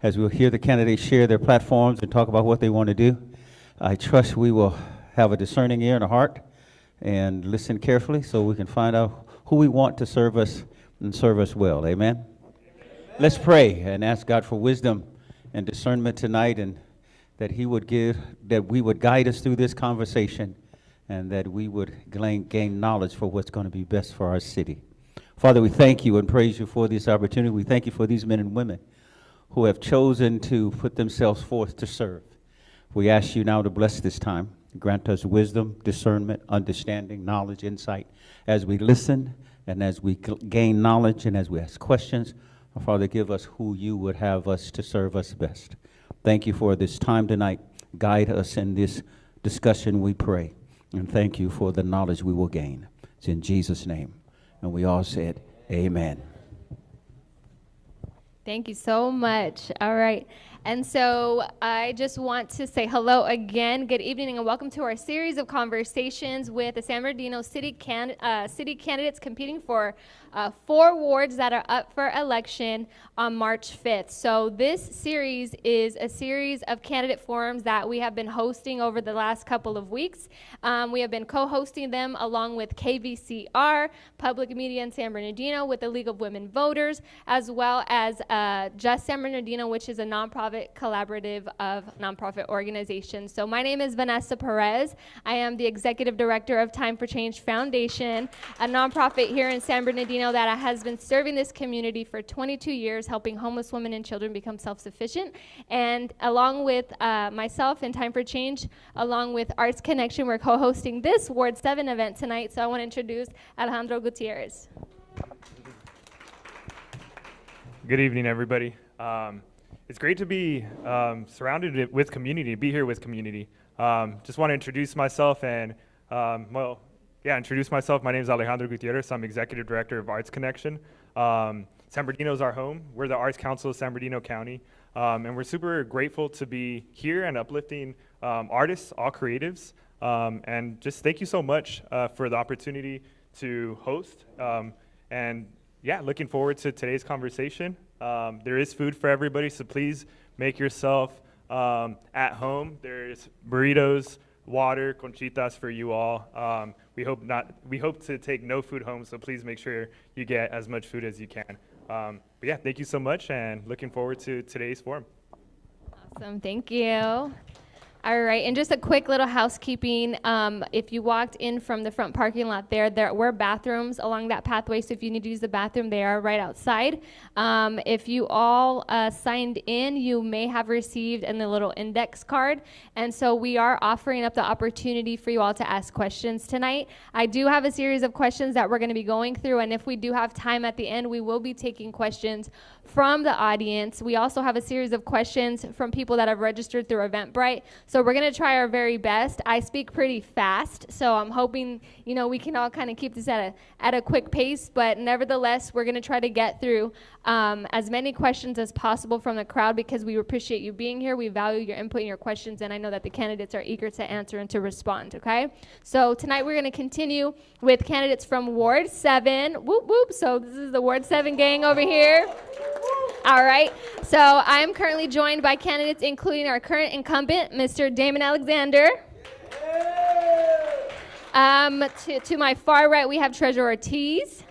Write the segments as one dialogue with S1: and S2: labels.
S1: as we'll hear the candidates share their platforms and talk about what they want to do. I trust we will have a discerning ear and a heart and listen carefully so we can find out who we want to serve us and serve us well. Amen? Let's pray and ask God for wisdom and discernment tonight, and that we would guide us through this conversation, and that we would gain knowledge for what's going to be best for our city. Father, we thank you and praise you for this opportunity. We thank you for these men and women who have chosen to put themselves forth to serve. We ask you now to bless this time. Grant us wisdom, discernment, understanding, knowledge, insight as we listen and as we gain knowledge and as we ask questions. Father, give us who you would have us to serve us best. Thank you for this time tonight. Guide us in this discussion, we pray. And thank you for the knowledge we will gain. It's in Jesus' name. And we all said, amen.
S2: Thank you so much. All right. And so I just want to say hello again. Good evening and welcome to our series of conversations with the San Bernardino City candidates competing for 4 wards that are up for election on March 5th. So this series is a series of candidate forums that we have been hosting over the last couple of weeks. We have been co-hosting them along with KVCR, Public Media in San Bernardino, with the League of Women Voters, as well as Just San Bernardino, which is a nonprofit collaborative of nonprofit organizations. So my name is Vanessa Perez. I am the executive director of Time for Change Foundation, a nonprofit here in San Bernardino that has been serving this community for 22 years, helping homeless women and children become self-sufficient. And along with myself and Time for Change, along with Arts Connection, we're co-hosting this Ward 7 event tonight. So I want to introduce Alejandro Gutierrez.
S3: Good evening, everybody. It's great to be surrounded with community, be here with community. Just want to introduce myself and, introduce myself. My name is Alejandro Gutierrez. I'm Executive Director of Arts Connection. San Bernardino is our home. We're the Arts Council of San Bernardino County. And we're super grateful to be here and uplifting artists, all creatives. And just thank you so much for the opportunity to host. Looking forward to today's conversation. There is food for everybody, so please make yourself at home. There's burritos, water, conchitas for you all. We hope to take no food home, so please make sure you get as much food as you can. Thank you so much, and looking forward to today's forum.
S2: Awesome, thank you. All right, and just a quick little housekeeping. If you walked in from the front parking lot there were bathrooms along that pathway, so if you need to use the bathroom, they are right outside. If you all signed in, you may have received a little index card, and so we are offering up the opportunity for you all to ask questions tonight. I do have a series of questions that we're going to be going through, and if we do have time at the end, we will be taking questions from the audience. We also have a series of questions from people that have registered through Eventbrite. So we're going to try our very best. I speak pretty fast, so I'm hoping, we can all kind of keep this at a quick pace, but nevertheless, we're going to try to get through as many questions as possible from the crowd because we appreciate you being here. We value your input and your questions, and I know that the candidates are eager to answer and to respond, okay? So tonight we're going to continue with candidates from Ward 7. Whoop, whoop. So this is the Ward 7 gang over here. All right, so I am currently joined by candidates including our current incumbent, Mr. Damon Alexander. To my far right, we have Treasurer Ortiz.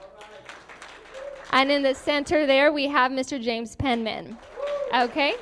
S2: And in the center there, we have Mr. James Penman. Okay.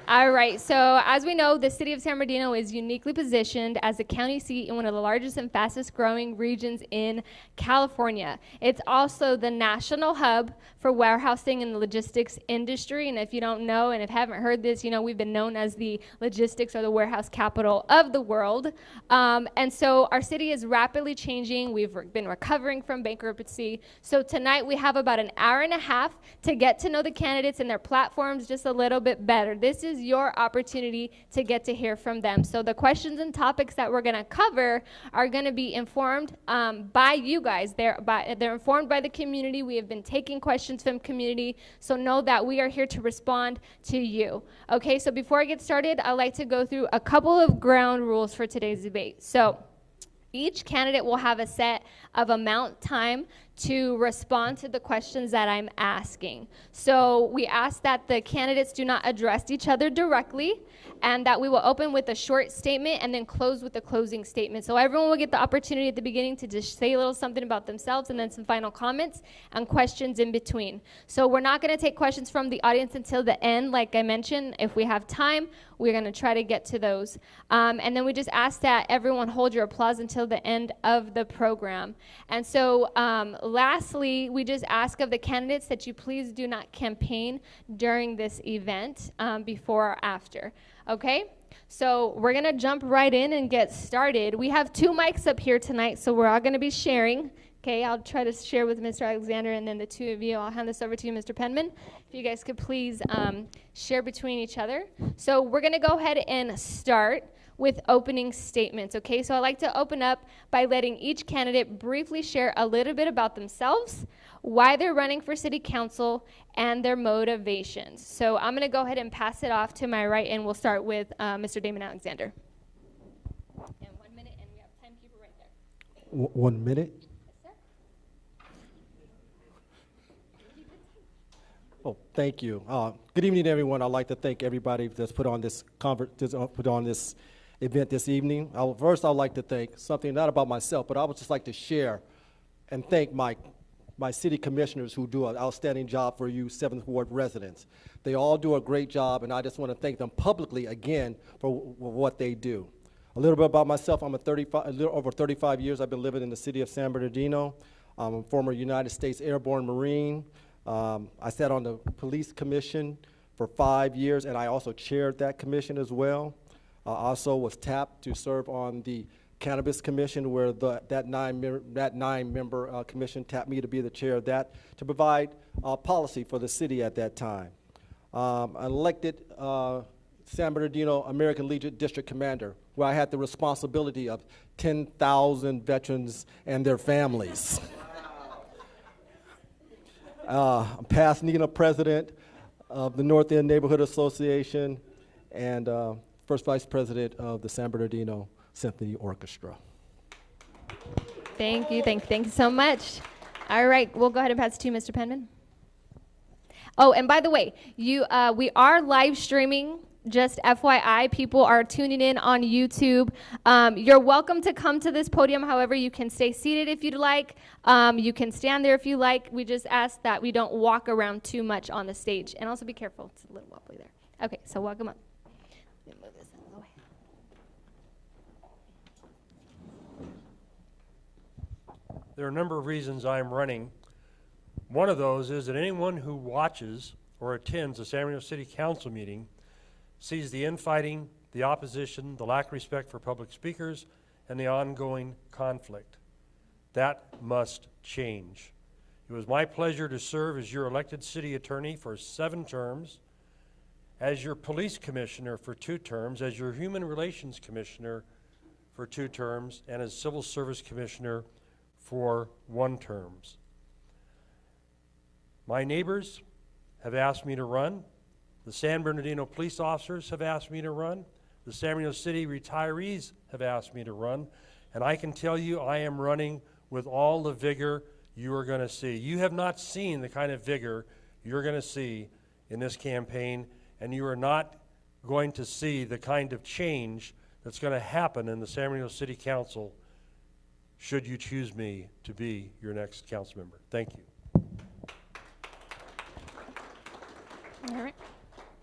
S2: All right, so as we know, the city of San Bernardino is uniquely positioned as a county seat in one of the largest and fastest growing regions in California. It's also the national hub for warehousing in the logistics industry. And if you don't know, and if you haven't heard this, we've been known as the logistics or the warehouse capital of the world. And so our city is rapidly changing. We've been recovering from bankruptcy. So tonight we have about an hour and a half to get to know the candidates and their platforms just a little bit better. This is your opportunity to get to hear from them. So the questions and topics that we're going to cover are going to be informed by you guys. They're informed by the community. We have been taking questions from community, so know that we are here to respond to you. Okay, so before I get started, I'd like to go through a couple of ground rules for today's debate. So each candidate will have a set of amount time to respond to the questions that I'm asking. So we ask that the candidates do not address each other directly, and that we will open with a short statement and then close with a closing statement. So everyone will get the opportunity at the beginning to just say a little something about themselves, and then some final comments and questions in between. So we're not going to take questions from the audience until the end. Like I mentioned, if we have time, we're going to try to get to those. And then we just ask that everyone hold your applause until the end of the program. And so lastly, we just ask of the candidates that you please do not campaign during this event, before or after. Okay? So we're going to jump right in and get started. We have 2 mics up here tonight, so we're all going to be sharing. Okay, I'll try to share with Mr. Alexander, and then the 2 of you, I'll hand this over to you, Mr. Penman. If you guys could please share between each other. So we're going to go ahead and start with opening statements, okay? So I'd like to open up by letting each candidate briefly share a little bit about themselves, why they're running for city council, and their motivations. So I'm going to go ahead and pass it off to my right, and we'll start with Mr. Damon Alexander. And 1 minute, and we have timekeeper right there.
S4: 1 minute? Oh, thank you. Good evening, everyone. I'd like to thank everybody that's put on this event this evening. First, I'd like to thank something not about myself, but I would just like to share and thank my city commissioners who do an outstanding job for you 7th Ward residents. They all do a great job, and I just want to thank them publicly again for what they do. A little bit about myself. I'm a little over 35 years. I've been living in the city of San Bernardino. I'm a former United States Airborne Marine. I sat on the police commission for 5 years, and I also chaired that commission as well. I also was tapped to serve on the cannabis commission, where that nine-member commission tapped me to be the chair of that, to provide policy for the city at that time. Elected San Bernardino American Legion District Commander, where I had the responsibility of 10,000 veterans and their families. I'm past NENA president of the North End Neighborhood Association, and first vice president of the San Bernardino Symphony Orchestra.
S2: Thank you so much. All right, we'll go ahead and pass it to you, Mr. Penman. Oh, and by the way, we are live streaming. Just FYI, people are tuning in on YouTube. You're welcome to come to this podium. However, you can stay seated if you'd like. You can stand there if you like. We just ask that we don't walk around too much on the stage. And also be careful. It's a little wobbly there. Okay, so welcome up. Let me move this out of the way.
S5: There are a number of reasons I'm running. One of those is that anyone who watches or attends a San Bernardino City Council meeting sees the infighting, the opposition, the lack of respect for public speakers, and the ongoing conflict. That must change. It was my pleasure to serve as your elected city attorney for 7 terms, as your police commissioner for 2 terms, as your human relations commissioner for 2 terms, and as civil service commissioner for 1 term. My neighbors have asked me to run. The San Bernardino police officers have asked me to run. The San Bernardino City retirees have asked me to run. And I can tell you I am running with all the vigor you are going to see. You have not seen the kind of vigor you're going to see in this campaign, and you are not going to see the kind of change that's going to happen in the San Bernardino City Council should you choose me to be your next council member. Thank you.
S2: All right.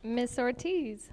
S2: Ms. Ortiz.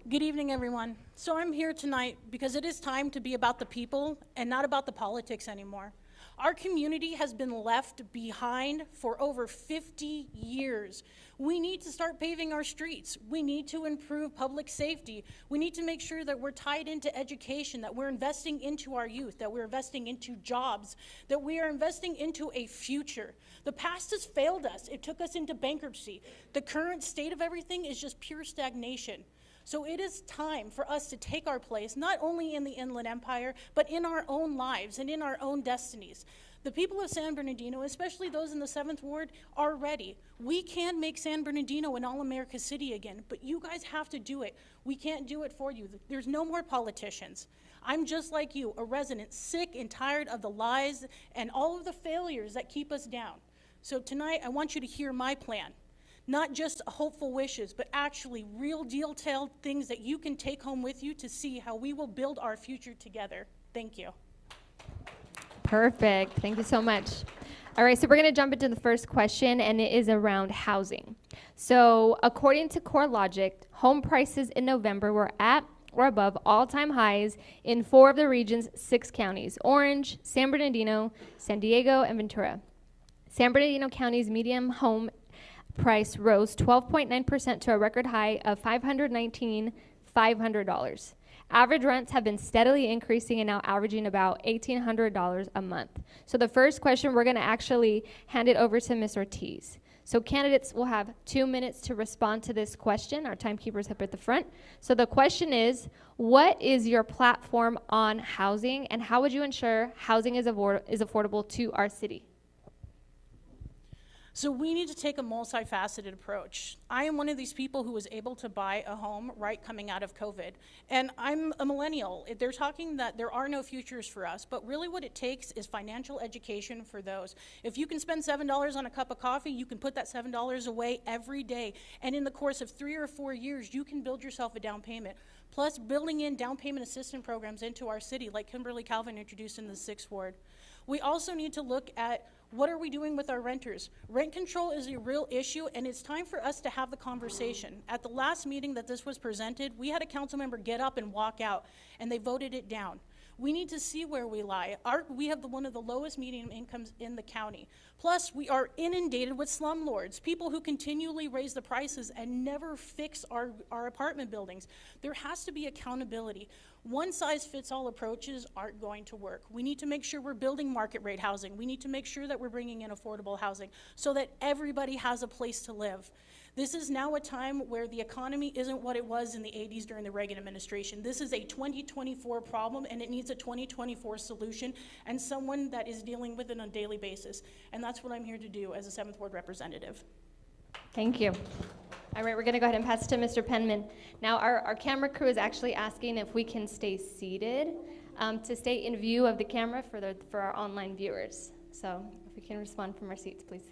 S6: Good evening, everyone. So I'm here tonight because it is time to be about the people and not about the politics anymore. Our community has been left behind for over 50 years. We need to start paving our streets. We need to improve public safety. We need to make sure that we're tied into education, that we're investing into our youth, that we're investing into jobs, that we are investing into a future. The past has failed us. It took us into bankruptcy. The current state of everything is just pure stagnation. So it is time for us to take our place, not only in the Inland Empire, but in our own lives and in our own destinies. The people of San Bernardino, especially those in the 7th Ward, are ready. We can make San Bernardino an all-America city again, but you guys have to do it. We can't do it for you. There's no more politicians. I'm just like you, a resident, sick and tired of the lies and all of the failures that keep us down. So tonight, I want you to hear my plan. Not just hopeful wishes, but actually real detailed things that you can take home with you to see how we will build our future together. Thank you.
S2: Perfect. Thank you so much. All right, so we're going to jump into the first question, and it is around housing. So according to CoreLogic, home prices in November were at or above all-time highs in 4 of the region's 6 counties: Orange, San Bernardino, San Diego, and Ventura. San Bernardino County's median home price rose 12.9% to a record high of $519,500. Average rents have been steadily increasing and now averaging about $1,800 a month. So the first question, we're going to actually hand it over to Ms. Ortiz. So candidates will have 2 minutes to respond to this question. Our timekeeper's up at the front. So the question is, what is your platform on housing, and how would you ensure housing is affordable to our city?
S6: So we need to take a multifaceted approach. I am one of these people who was able to buy a home right coming out of COVID. And I'm a millennial. They're talking that there are no futures for us, but really what it takes is financial education for those. If you can spend $7 on a cup of coffee, you can put that $7 away every day. And in the course of 3 or 4 years, you can build yourself a down payment. Plus building in down payment assistance programs into our city, like Kimberly Calvin introduced in the 6th Ward. We also need to look at what are we doing with our renters. Rent control is a real issue, and it's time for us to have the conversation. At the last meeting that this was presented, we had a council member get up and walk out, and they voted it down. We need to see where we lie. We have one of the lowest median incomes in the county. Plus, we are inundated with slumlords, people who continually raise the prices and never fix our apartment buildings. There has to be accountability. One-size-fits-all approaches aren't going to work. We need to make sure we're building market rate housing. We need to make sure that we're bringing in affordable housing so that everybody has a place to live. This is now a time where the economy isn't what it was in the 80s during the Reagan administration. This is a 2024 problem, and it needs a 2024 solution and someone that is dealing with it on a daily basis. And that's what I'm here to do as a 7th Ward representative.
S2: Thank you. All right, we're going to go ahead and pass it to Mr. Penman. Now, our camera crew is actually asking if we can stay seated to stay in view of the camera for our online viewers. So if we can respond from our seats, please.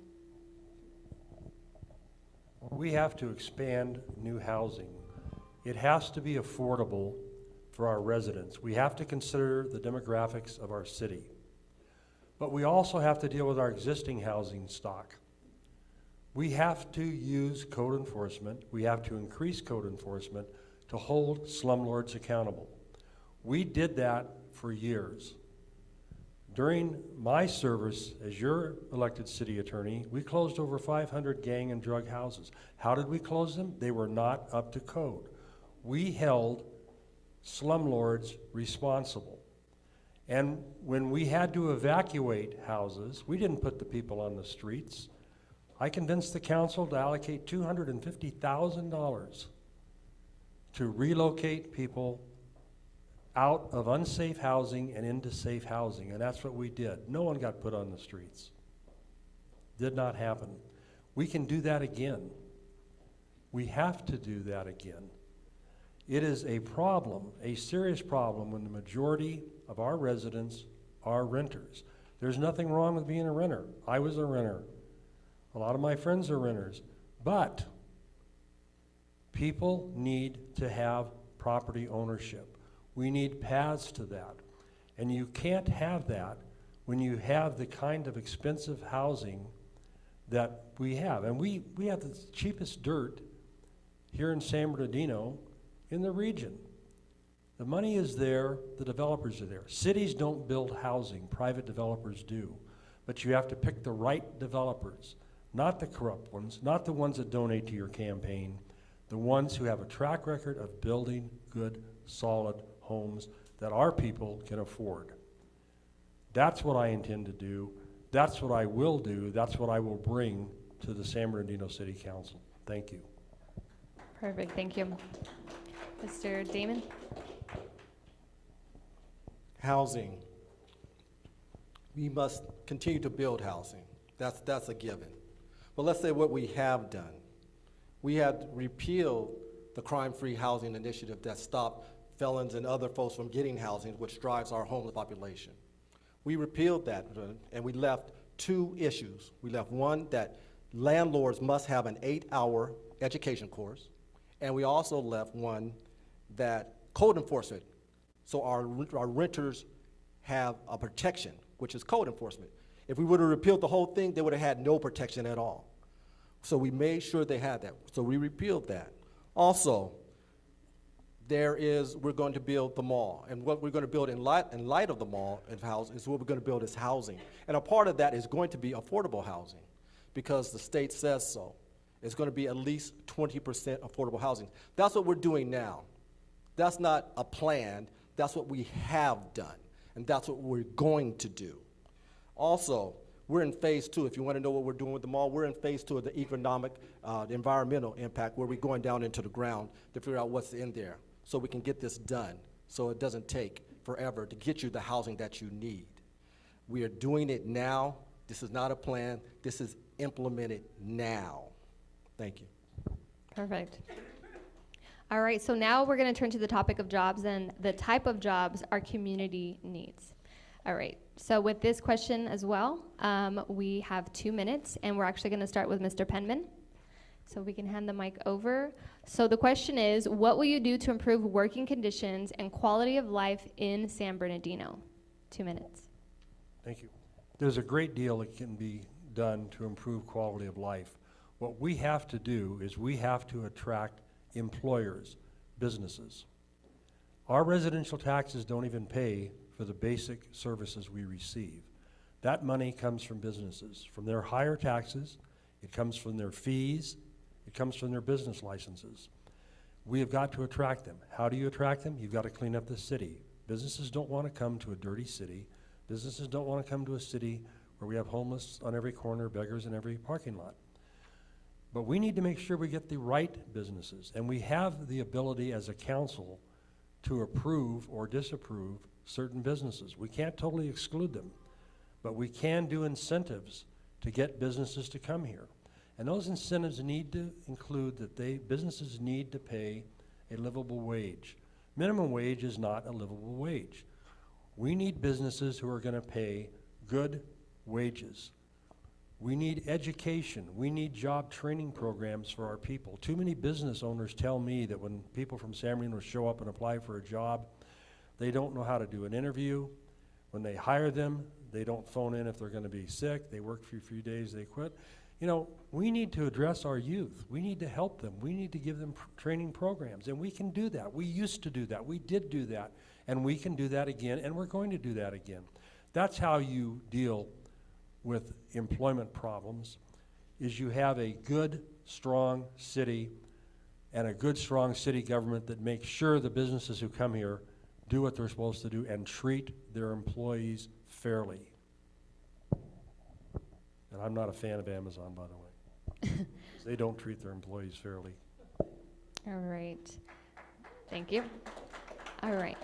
S5: We have to expand new housing. It has to be affordable for our residents. We have to consider the demographics of our city. But we also have to deal with our existing housing stock. We have to use code enforcement. We have to increase code enforcement to hold slumlords accountable. We did that for years. During my service as your elected city attorney, we closed over 500 gang and drug houses. How did we close them? They were not up to code. We held slumlords responsible. And when we had to evacuate houses, we didn't put the people on the streets. I convinced the council to allocate $250,000 to relocate people out of unsafe housing and into safe housing, and that's what we did. No one got put on the streets. Did not happen. We can do that again. We have to do that again. It is a problem, a serious problem, when the majority of our residents are renters. There's nothing wrong with being a renter. I was a renter. A lot of my friends are renters. But people need to have property ownership. We need paths to that. And you can't have that when you have the kind of expensive housing that we have. And we have the cheapest dirt here in San Bernardino in the region. The money is there, the developers are there. Cities don't build housing, private developers do. But you have to pick the right developers, not the corrupt ones, not the ones that donate to your campaign, the ones who have a track record of building good, solid homes that our people can afford. That's what I intend to do. That's what I will do. That's what I will bring to the San Bernardino City Council. Thank you.
S2: Perfect, thank you. Mr. Damon?
S7: Housing.
S4: we must continue to build housing. That's a given. But let's say what we have done. We have repealed the crime-free housing initiative that stopped felons and other folks from getting housing, which drives our homeless population. We repealed that, and we left two issues. We left one, that landlords must have an 8-hour education course, and we also left one that code enforcement, so our renters have a protection, which is code enforcement. If we would have repealed the whole thing, they would have had no protection at all. So we made sure they had that. So we repealed that. Also, we're going to build the mall. And what we're going to build in light of the mall and housing is what we're going to build is housing. And a part of that is going to be affordable housing because the state says so. It's going to be at least 20% affordable housing. That's what we're doing now. That's not a plan. That's what we have done. And that's what we're going to do. Also, we're in phase 2. If you want to know what we're doing with the mall, we're in phase 2 of the economic, the environmental impact, where we're going down into the ground to figure out what's in there so we can get this done so it doesn't take forever to get you the housing that you need. We are doing it now. This is not a plan. This is implemented now. Thank you.
S2: Perfect. All right, so now we're going to turn to the topic of jobs and the type of jobs our community needs. All right, so with this question as well, we have 2 minutes, and we're actually going to start with Mr. Penman. So we can hand the mic over. So the question is, what will you do to improve working conditions and quality of life in San Bernardino? 2 minutes.
S5: Thank you. There's a great deal that can be done to improve quality of life. What we have to do is we have to attract employers, businesses. Our residential taxes don't even pay for the basic services we receive. That money comes from businesses, from their higher taxes, it comes from their fees, it comes from their business licenses. We have got to attract them. How do you attract them? You've got to clean up the city. Businesses don't want to come to a dirty city. Businesses don't want to come to a city where we have homeless on every corner, beggars in every parking lot. But we need to make sure we get the right businesses, and we have the ability as a council to approve or disapprove certain businesses. We can't totally exclude them, but we can do incentives to get businesses to come here. And those incentives need to include that businesses need to pay a livable wage. Minimum wage is not a livable wage. We need businesses who are going to pay good wages. We need education. We need job training programs for our people. Too many business owners tell me that when people from San Bernardino show up and apply for a job, they don't know how to do an interview. When they hire them, they don't phone in if they're going to be sick. They work for a few days, they quit. You know, we need to address our youth. We need to help them. We need to give them training programs, and we can do that. We used to do that. We did do that, and we can do that again, and we're going to do that again. That's how you deal with employment problems, is you have a good, strong city and a good, strong city government that makes sure the businesses who come here do what they're supposed to do and treat their employees fairly. And I'm not a fan of Amazon, by the way. They don't treat their employees fairly.
S2: All right. Thank you. All right.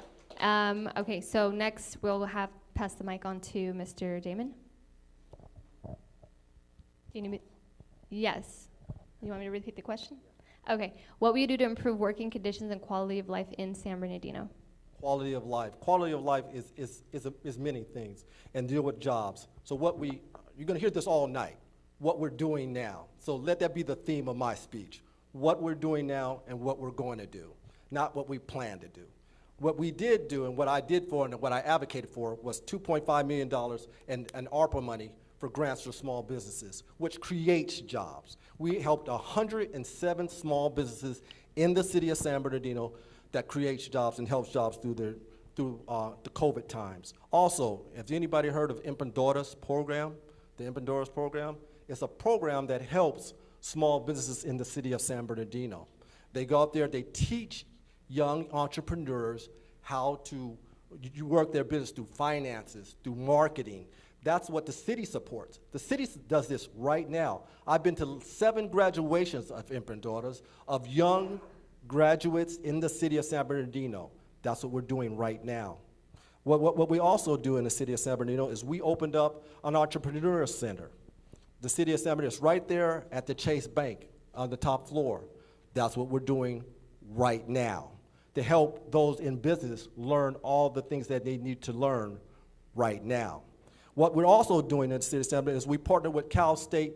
S2: Okay, so next we'll pass the mic on to Mr. Damon. Do you need me? Yes. You want me to repeat the question? Okay. What will you do to improve working conditions and quality of life in San Bernardino?
S4: Quality of life. Quality of life is many things, and deal with jobs. So you're going to hear this all night, what we're doing now. So let that be the theme of my speech. What we're doing now and what we're going to do, not what we plan to do. What we did do and what I did for and what I advocated for was $2.5 million and ARPA money for grants for small businesses, which creates jobs. We helped 107 small businesses in the city of San Bernardino that creates jobs and helps jobs through the COVID times. Also, has anybody heard of Emprendedoras program? The Emprendedoras program? It's a program that helps small businesses in the city of San Bernardino. They go out there, they teach young entrepreneurs how to work their business through finances, through marketing. That's what the city supports. The city does this right now. I've been to 7 graduations of Emprendedoras, of young graduates in the city of San Bernardino. That's what we're doing right now. What we also do in the city of San Bernardino is we opened up an entrepreneur center. The city of San Bernardino is right there at the Chase Bank on the top floor. That's what we're doing right now to help those in business learn all the things that they need to learn right now. What we're also doing in the city of San Bernardino is we partner with Cal State,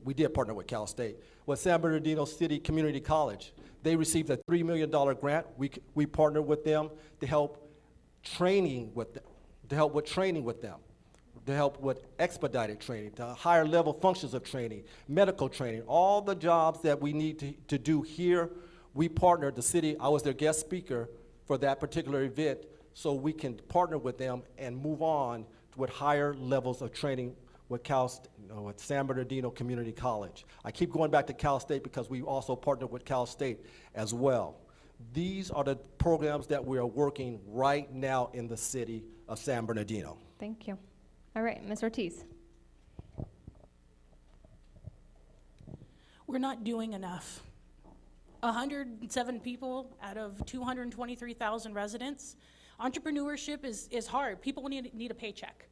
S4: we did partner with Cal State, with San Bernardino City Community College. They received a $3 million grant. We partnered with them to help with training with them, to help with expedited training, to higher level functions of training, medical training, all the jobs that we need to do here. We partnered the city, I was their guest speaker for that particular event, so we can partner with them and move on with higher levels of training with with San Bernardino Community College. I keep going back to Cal State because we also partnered with Cal State as well. These are the programs that we are working right now in the city of San Bernardino.
S2: Thank you. All right, Ms. Ortiz.
S6: We're not doing enough. 107 people out of 223,000 residents. Entrepreneurship is hard. People need a paycheck.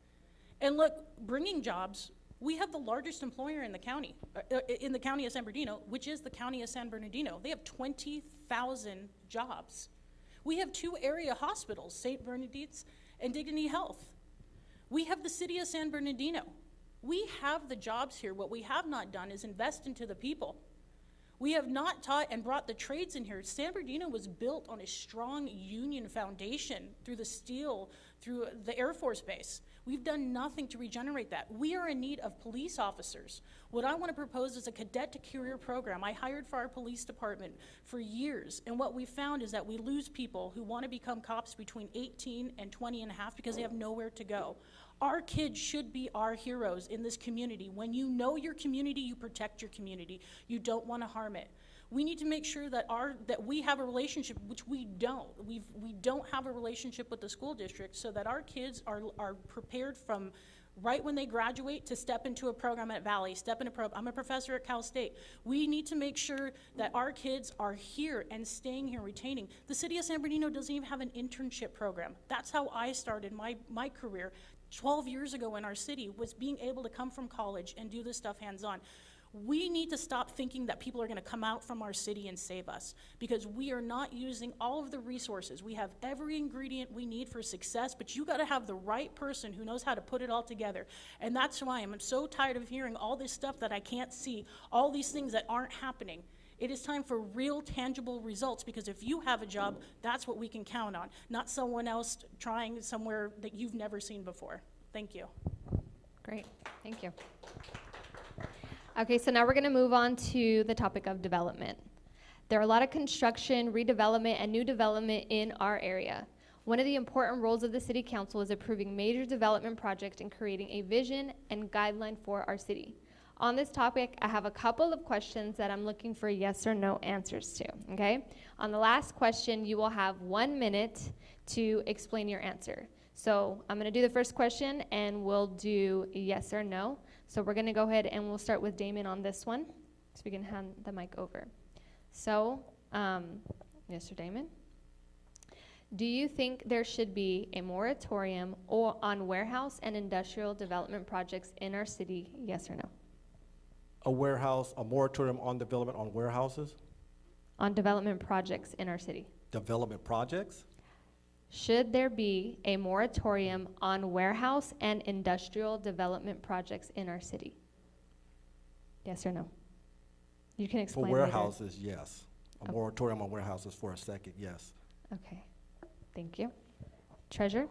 S6: And look, bringing jobs, we have the largest employer in the county of San Bernardino, which is the county of San Bernardino. They have 20,000 jobs. We have 2 area hospitals, St. Bernadette's and Dignity Health. We have the city of San Bernardino. We have the jobs here. What we have not done is invest into the people. We have not taught and brought the trades in here. San Bernardino was built on a strong union foundation through the steel, through the Air Force Base. We've done nothing to regenerate that. We are in need of police officers. What I want to propose is a cadet to career program. I hired for our police department for years, and what we found is that we lose people who want to become cops between 18 and 20 and a half because they have nowhere to go. Our kids should be our heroes in this community. When you know your community, you protect your community. You don't want to harm it. We need to make sure that we have a relationship, which we don't. We don't have a relationship with the school district so that our kids are prepared from right when they graduate to step into a program at Valley, I'm a professor at Cal State. We need to make sure that our kids are here and staying here, retaining. The city of San Bernardino doesn't even have an internship program. That's how I started my career 12 years ago in our city, was being able to come from college and do this stuff hands-on. We need to stop thinking that people are going to come out from our city and save us, because we are not using all of the resources. We have every ingredient we need for success, but you got to have the right person who knows how to put it all together. And that's why I'm so tired of hearing all this stuff that I can't see, all these things that aren't happening. It is time for real, tangible results, because if you have a job, that's what we can count on, not someone else trying somewhere that you've never seen before. Thank you.
S2: Great, thank you. Okay, so now we're going to move on to the topic of development. There are a lot of construction, redevelopment, and new development in our area. One of the important roles of the City Council is approving major development projects and creating a vision and guideline for our city. On this topic, I have a couple of questions that I'm looking for yes or no answers to, okay? On the last question, you will have 1 minute to explain your answer. So I'm going to do the first question, and we'll do yes or no. So we're going to go ahead and we'll start with Damon on this one, so we can hand the mic over. So, Mr. Damon, do you think there should be a moratorium on warehouse and industrial development projects in our city, yes or no?
S4: A moratorium on development on warehouses?
S2: On development projects in our city.
S4: Development projects?
S2: Should there be a moratorium on warehouse and industrial development projects in our city? Yes or no? You can explain.
S4: For warehouses, later. Yes. A moratorium on warehouses for a second, yes.
S2: Okay, thank you. Treasurer,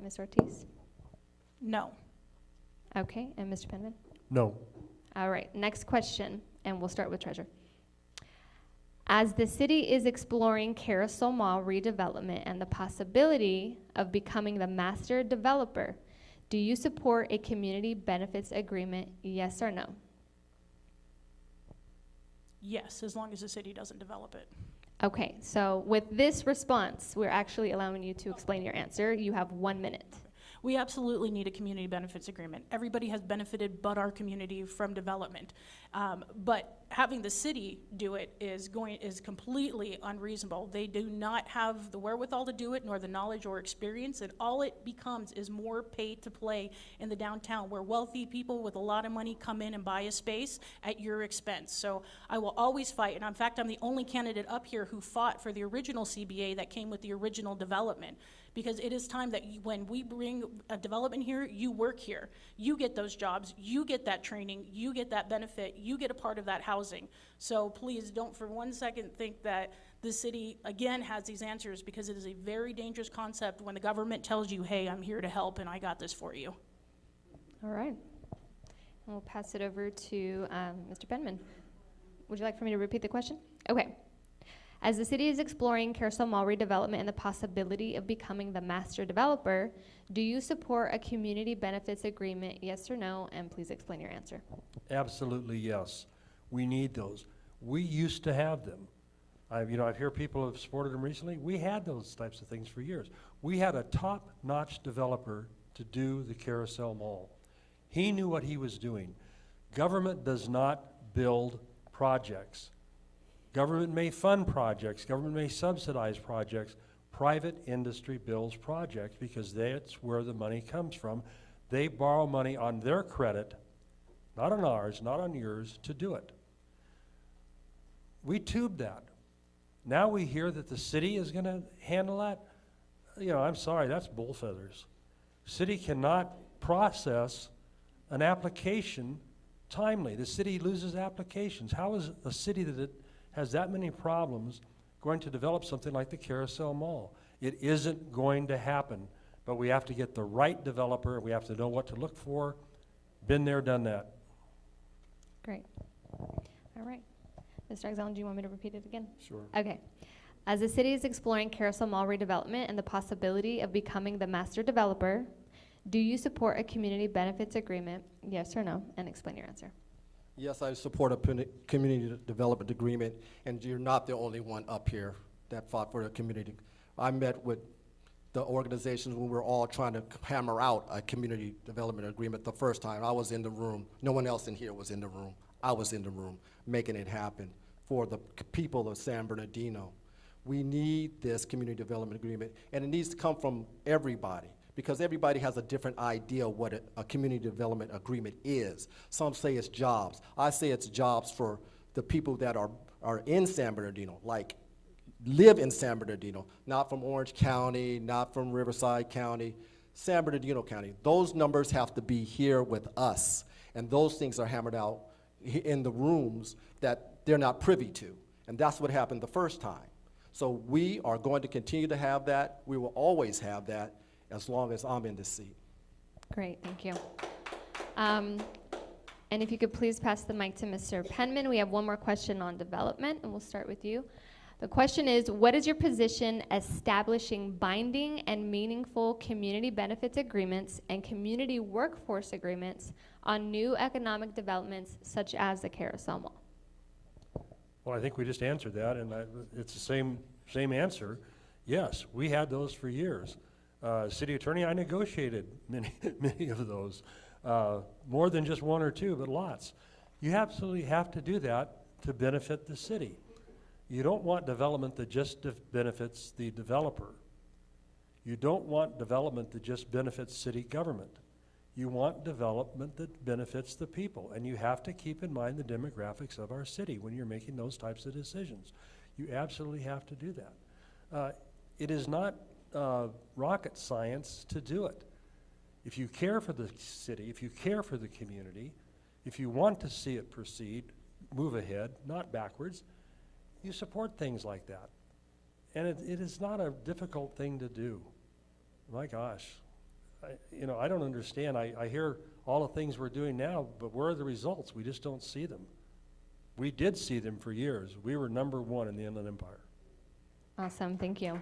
S2: Ms. Ortiz?
S6: No.
S2: Okay, and Mr. Penman?
S5: No.
S2: All right, next question, and we'll start with Treasurer. As the city is exploring Carousel Mall redevelopment and the possibility of becoming the master developer, do you support a community benefits agreement, yes or no?
S6: Yes, as long as the city doesn't develop it.
S2: Okay, so with this response, we're actually allowing you to explain your answer. You have 1 minute.
S6: We absolutely need a community benefits agreement. Everybody has benefited but our community from development. But having the city do it is completely unreasonable. They do not have the wherewithal to do it, nor the knowledge or experience, and all it becomes is more pay to play in the downtown, where wealthy people with a lot of money come in and buy a space at your expense. So I will always fight, and in fact, I'm the only candidate up here who fought for the original CBA that came with the original development. Because it is time that when we bring a development here, you work here. You get those jobs, you get that training, you get that benefit, you get a part of that housing. So please don't for one second think that the city, again, has these answers, because it is a very dangerous concept when the government tells you, hey, I'm here to help and I got this for you.
S2: All right. We'll pass it over to Mr. Penman. Would you like for me to repeat the question? Okay. As the city is exploring Carousel Mall redevelopment and the possibility of becoming the master developer, do you support a community benefits agreement, yes or no? And please explain your answer.
S5: Absolutely yes. We need those. We used to have them. I've heard people have supported them recently. We had those types of things for years. We had a top-notch developer to do the Carousel Mall. He knew what he was doing. Government does not build projects. Government may fund projects, government may subsidize projects. Private industry builds projects because that's where the money comes from. They borrow money on their credit, not on ours, not on yours, to do it. We tubed that. Now we hear that the city is going to handle that. I'm sorry, that's bull feathers. City cannot process an application timely. The city loses applications. How is a city that has that many problems going to develop something like the Carousel Mall? It isn't going to happen, but we have to get the right developer. We have to know what to look for. Been there, done that.
S2: Great. All right. Mr. Exelon, do you want me to repeat it again?
S5: Sure.
S2: Okay. As the city is exploring Carousel Mall redevelopment and the possibility of becoming the master developer, do you support a community benefits agreement, yes or no? And explain your answer.
S4: Yes, I support a community development agreement, and you're not the only one up here that fought for a community. I met with the organizations when we were all trying to hammer out a community development agreement the first time. I was in the room. No one else in here was in the room. I was in the room making it happen for the people of San Bernardino. We need this community development agreement, and it needs to come from everybody, because everybody has a different idea of what a community development agreement is. Some say it's jobs. I say it's jobs for the people that are in San Bernardino, like live in San Bernardino, not from Orange County, not from Riverside County, San Bernardino County. Those numbers have to be here with us, and those things are hammered out in the rooms that they're not privy to, and that's what happened the first time. So we are going to continue to have that. We will always have that, as long as I'm in this seat.
S2: Great, thank you. And if you could please pass the mic to Mr. Penman. We have one more question on development, and we'll start with you. The question is, what is your position establishing binding and meaningful community benefits agreements and community workforce agreements on new economic developments such as the Carousel Mall?
S5: Well, I think we just answered that, and it's the same answer. Yes, we had those for years. City attorney, I negotiated many of those, more than just one or two, but lots. You absolutely have to do that to benefit the city. You don't want development that just benefits the developer. You don't want development that just benefits city government. You want development that benefits the people, and you have to keep in mind the demographics of our city when you're making those types of decisions. You absolutely have to do that. It is not rocket science to do it. If you care for the city, if you care for the community, if you want to see it proceed, move ahead, not backwards, you support things like that. And it is not a difficult thing to do. My gosh, I don't understand. I hear all the things we're doing now, but where are the results? We just don't see them. We did see them for years. We were #1 in the Inland Empire.
S2: Awesome, thank you.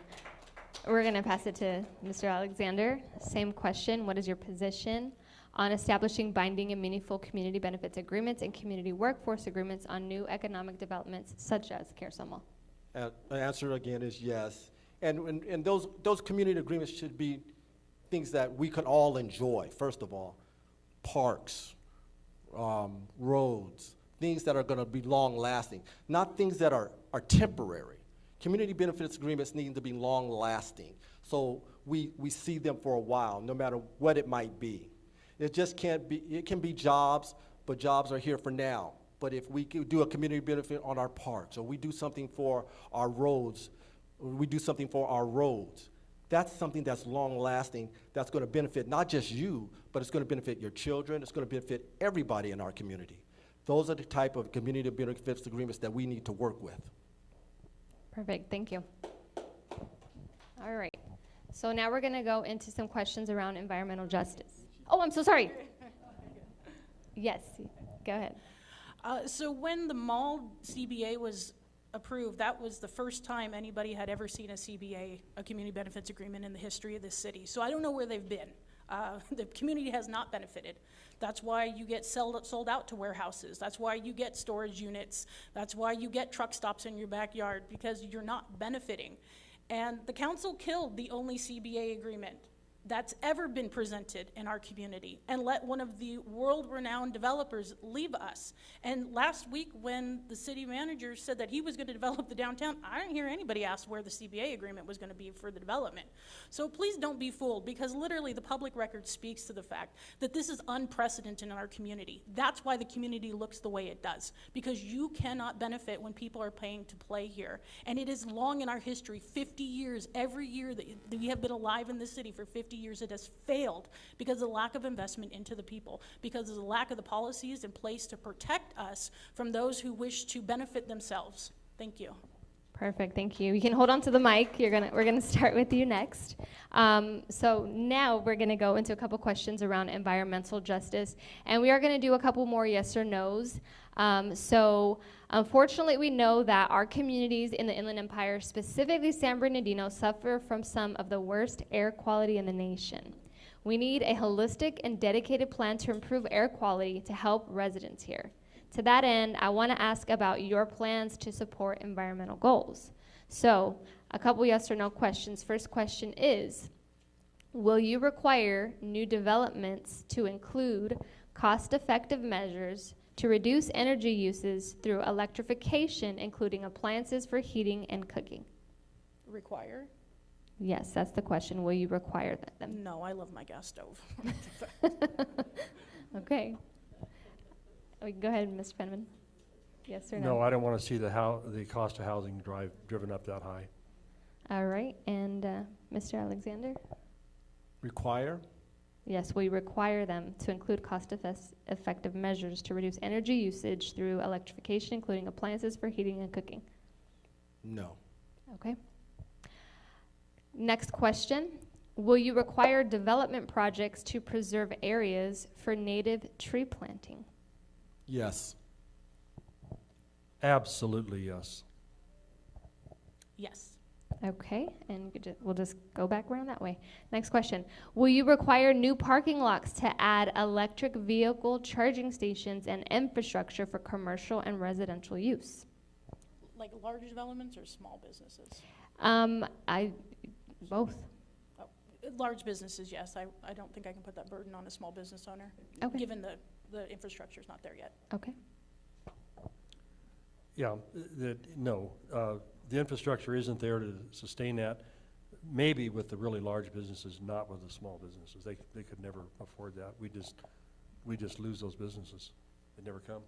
S2: We're going to pass it to Mr. Alexander. Same question. What is your position on establishing binding and meaningful community benefits agreements and community workforce agreements on new economic developments such as Carousel Mall?
S4: The answer again is yes. And those community agreements should be things that we can all enjoy, first of all. Parks, roads, things that are going to be long-lasting, not things that are temporary. Community benefits agreements need to be long-lasting, so we see them for a while, no matter what it might be. It just can't be, it can be jobs, but jobs are here for now. But if we could do a community benefit on our parks, or we do something for our roads, or we do something for our roads, that's something that's long-lasting, that's going to benefit not just you, but it's going to benefit your children, it's going to benefit everybody in our community. Those are the type of community benefits agreements that we need to work with.
S2: Perfect, thank you. All right, so now we're gonna go into some questions around environmental justice. Oh, I'm so sorry. Yes, go ahead.
S6: So when the mall CBA was approved, that was the first time anybody had ever seen a CBA, a community benefits agreement, in the history of this city. So I don't know where they've been. The community has not benefited. That's why you get sold out to warehouses. That's why you get storage units. That's why you get truck stops in your backyard, because you're not benefiting. And the council killed the only CBA agreement that's ever been presented in our community and let one of the world-renowned developers leave us. And last week, when the city manager said that he was going to develop the downtown, I didn't hear anybody ask where the CBA agreement was going to be for the development. So please don't be fooled, because literally the public record speaks to the fact that this is unprecedented in our community. That's why the community looks the way it does, because you cannot benefit when people are paying to play here. And it is long in our history, 50 years, every year that we have been alive in this city for 50 years, it has failed because of the lack of investment into the people, because of the lack of the policies in place to protect us from those who wish to benefit themselves. Thank you.
S2: Perfect, thank you. You can hold on to the mic. We're gonna start with you next. So now we're gonna go into a couple questions around environmental justice, and we are gonna do a couple more yes or no's. So unfortunately, we know that our communities in the Inland Empire, specifically San Bernardino, suffer from some of the worst air quality in the nation. We need a holistic and dedicated plan to improve air quality to help residents here. To that end, I want to ask about your plans to support environmental goals. So, a couple yes or no questions. First question is, will you require new developments to include cost-effective measures to reduce energy uses through electrification, including appliances for heating and cooking?
S6: Require?
S2: Yes, that's the question. Will you require them?
S6: No, I love my gas stove.
S2: Okay. Go ahead, Mr. Penman. Yes or no?
S5: No, I don't want to see the cost of housing driven up that high.
S2: All right, and Mr. Alexander?
S4: Require?
S2: Yes, we require them to include cost-effective measures to reduce energy usage through electrification, including appliances for heating and cooking.
S4: No.
S2: Okay. Next question. Will you require development projects to preserve areas for native tree planting?
S4: Yes.
S5: Absolutely, yes.
S6: Yes.
S2: Okay, and we'll just go back around that way. Next question. Will you require new parking lots to add electric vehicle charging stations and infrastructure for commercial and residential use?
S6: Like large developments or small businesses?
S2: Both.
S6: Oh, large businesses, yes. I don't think I can put that burden on a small business owner,
S2: Okay.
S6: given the infrastructure's not there yet.
S2: Okay.
S5: Yeah, no, the infrastructure isn't there to sustain that. Maybe with the really large businesses, not with the small businesses. They could never afford that. We just lose those businesses. They never come.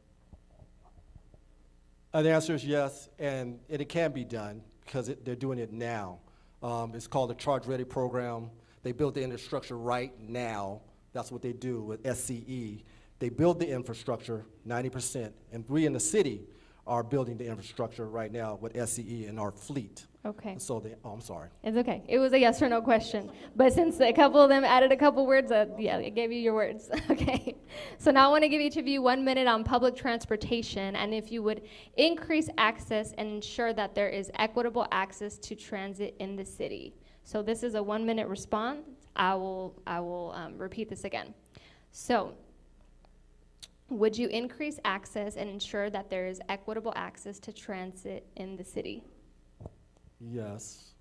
S4: The answer is yes, and it can be done because they're doing it now. It's called the Charge Ready program. They build the infrastructure right now. That's what they do with SCE. They build the infrastructure 90%, and we in the city are building the infrastructure right now with SCE in our fleet.
S2: Okay.
S4: So I'm sorry.
S2: It's okay. It was a yes or no question. But since a couple of them added a couple words, yeah, I gave you your words. Okay. So now I want to give each of you 1 minute on public transportation, and if you would increase access and ensure that there is equitable access to transit in the city. So this is a 1 minute response. I will repeat this again. So, would you increase access and ensure that there is equitable access to transit in the city?
S4: Yes.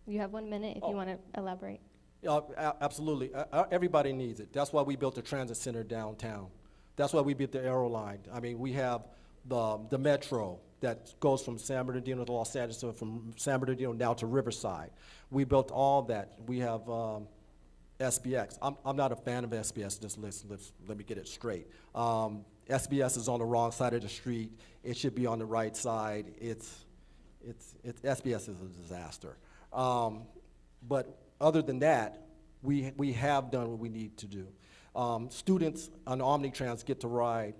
S2: You have 1 minute if you want to elaborate.
S4: Absolutely. Everybody needs it. That's why we built the transit center downtown. That's why we built the Aero line. I mean, we have the metro that goes from San Bernardino to Los Angeles, so from San Bernardino now to Riverside. We built all that. We have SBX. I'm not a fan of SBS, just let me get it straight. SBS is on the wrong side of the street. It should be on the right side. SBS is a disaster. But other than that, we have done what we need to do. Students on Omnitrans gets to ride.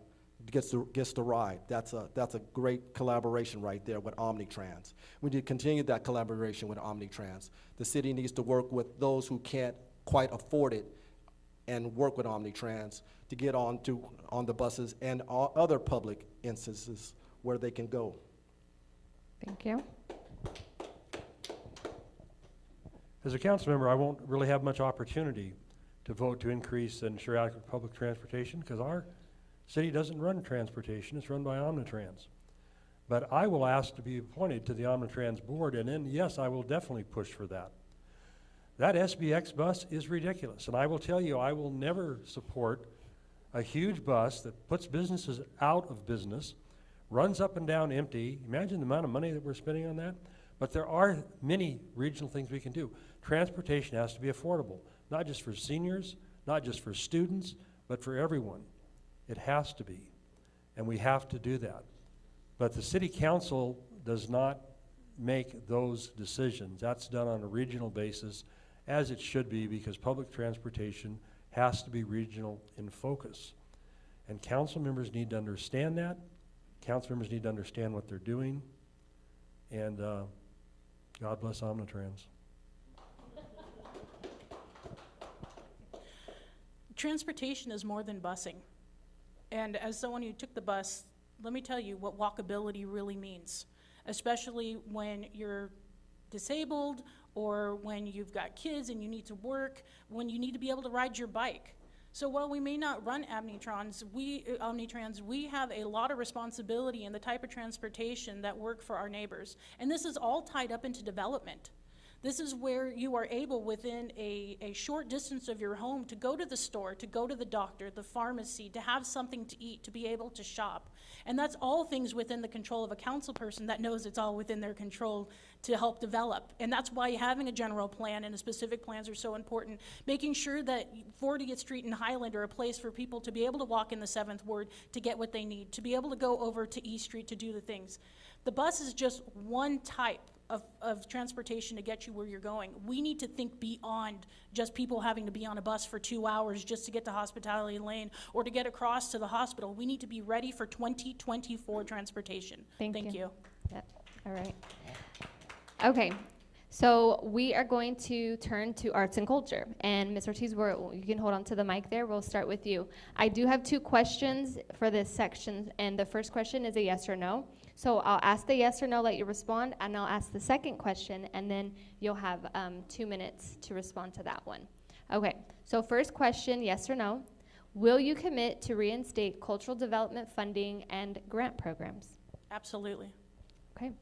S4: That's a great collaboration right there with Omnitrans. We need to continue that collaboration with Omnitrans. The city needs to work with those who can't quite afford it and work with Omnitrans to get on the buses and other public instances where they can go.
S2: Thank you.
S5: As a council member, I won't really have much opportunity to vote to increase and ensure adequate public transportation because our city doesn't run transportation, it's run by Omnitrans. But I will ask to be appointed to the Omnitrans board, and then yes, I will definitely push for that. That SBX bus is ridiculous, and I will tell you, I will never support a huge bus that puts businesses out of business, runs up and down empty. Imagine the amount of money that we're spending on that. But there are many regional things we can do. Transportation has to be affordable, not just for seniors, not just for students, but for everyone. It has to be, and we have to do that. But the city council does not make those decisions. That's done on a regional basis, as it should be, because public transportation has to be regional in focus. And council members need to understand that. Council members need to understand what they're doing. And God bless Omnitrans.
S6: Transportation is more than busing. And as someone who took the bus, let me tell you what walkability really means, especially when you're disabled or when you've got kids and you need to work, when you need to be able to ride your bike. So while we may not run Omnitrans, we have a lot of responsibility in the type of transportation that work for our neighbors. And this is all tied up into development. This is where you are able, within a short distance of your home, to go to the store, to go to the doctor, the pharmacy, to have something to eat, to be able to shop. And that's all things within the control of a council person that knows it's all within their control to help develop. And that's why having a general plan and a specific plans are so important. Making sure that 40th Street and Highland are a place for people to be able to walk in the 7th Ward to get what they need, to be able to go over to East Street to do the things. The bus is just one type of transportation to get you where you're going. We need to think beyond just people having to be on a bus for 2 hours just to get to Hospitality Lane or to get across to the hospital. We need to be ready for 2024 transportation. Thank you.
S2: Yep. All right. Okay. So we are going to turn to arts and culture. And Ms. Ortiz, you can hold on to the mic there. We'll start with you. I do have 2 questions for this section, and the first question is a yes or no. So I'll ask the yes or no, let you respond, and I'll ask the second question, and then you'll have 2 minutes to respond to that one. Okay, so first question, yes or no. Will you commit to reinstate cultural development funding and grant programs?
S6: Absolutely.
S2: Okay.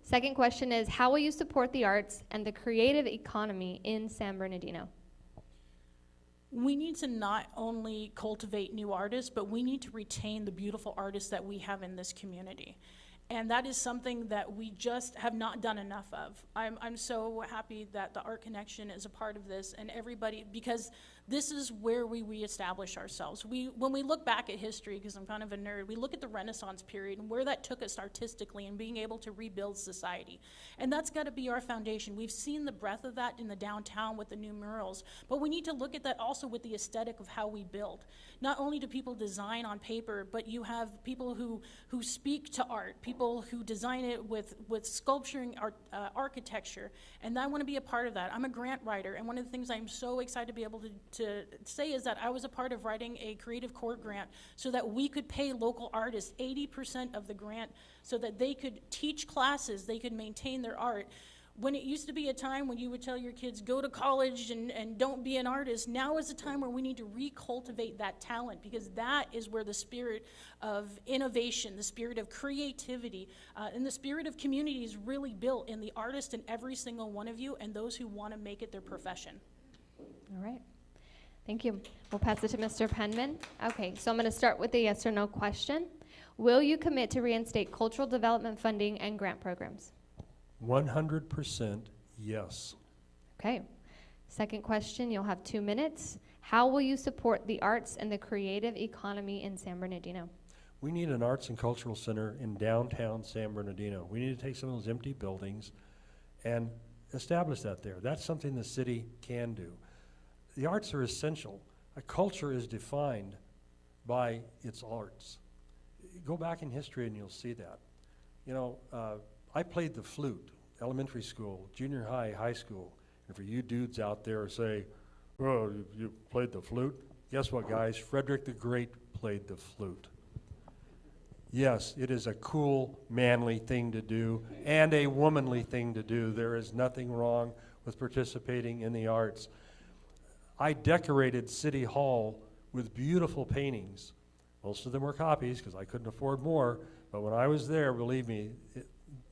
S2: Second question is, how will you support the arts and the creative economy in San Bernardino?
S6: We need to not only cultivate new artists, but we need to retain the beautiful artists that we have in this community. And that is something that we just have not done enough of. I'm so happy that the Art Connection is a part of this, and everybody, because this is where we reestablish ourselves. When we look back at history, because I'm kind of a nerd, we look at the Renaissance period and where that took us artistically and being able to rebuild society. And that's got to be our foundation. We've seen the breadth of that in the downtown with the new murals, but we need to look at that also with the aesthetic of how we build. Not only do people design on paper, but you have people who speak to art, people who design it with sculpturing art, architecture, and I want to be a part of that. I'm a grant writer, and one of the things I'm so excited to be able to say is that I was a part of writing a creative court grant so that we could pay local artists 80% of the grant so that they could teach classes, they could maintain their art. When it used to be a time when you would tell your kids, go to college and don't be an artist, now is a time where we need to recultivate that talent, because that is where the spirit of innovation, the spirit of creativity, and the spirit of community is really built in the artist in every single one of you and those who want to make it their profession.
S2: All right. Thank you. We'll pass it to Mr. Penman. Okay, so I'm going to start with the yes or no question. Will you commit to reinstate cultural development funding and grant programs?
S5: 100% yes.
S2: Okay. Second question, you'll have 2 minutes. How will you support the arts and the creative economy in San Bernardino?
S5: We need an arts and cultural center in downtown San Bernardino. We need to take some of those empty buildings and establish that there. That's something the city can do. The arts are essential. A culture is defined by its arts. Go back in history and you'll see that. You know, I played the flute, elementary school, junior high, high school. And for you dudes out there who say, oh, you played the flute? Guess what, guys? Frederick the Great played the flute. Yes, it is a cool, manly thing to do and a womanly thing to do. There is nothing wrong with participating in the arts. I decorated City Hall with beautiful paintings. Most of them were copies because I couldn't afford more, but when I was there, believe me,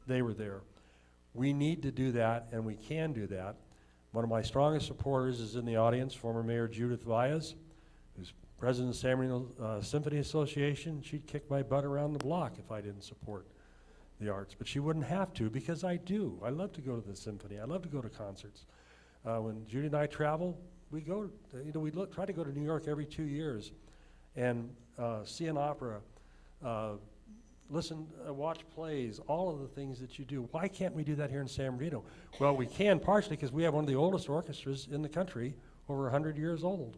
S5: they were there. We need to do that, and we can do that. One of my strongest supporters is in the audience, former Mayor Judith Valles, who's president of the San Bernardino Symphony Association. She'd kick my butt around the block if I didn't support the arts, but she wouldn't have to, because I do. I love to go to the symphony. I love to go to concerts. When Judy and I travel, we go, try to go to New York every 2 years and see an opera, watch plays, all of the things that you do. Why can't we do that here in San Bernardino? Well, we can partially because we have one of the oldest orchestras in the country, over 100 years old.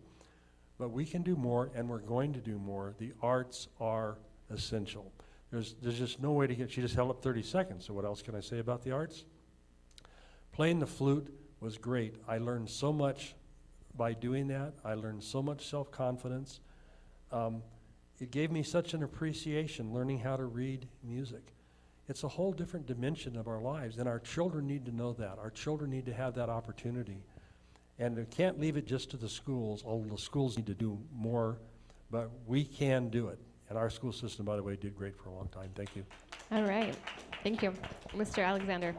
S5: But we can do more, and we're going to do more. The arts are essential. There's just no way to get, she just held up 30 seconds, so what else can I say about the arts? Playing the flute was great. I learned so much by doing that. I learned so much self-confidence. It gave me such an appreciation learning how to read music. It's a whole different dimension of our lives, and our children need to know that. Our children need to have that opportunity. And we can't leave it just to the schools, although the schools need to do more, but we can do it. And our school system, by the way, did great for a long time. Thank you.
S2: All right. Thank you. Mr. Alexander.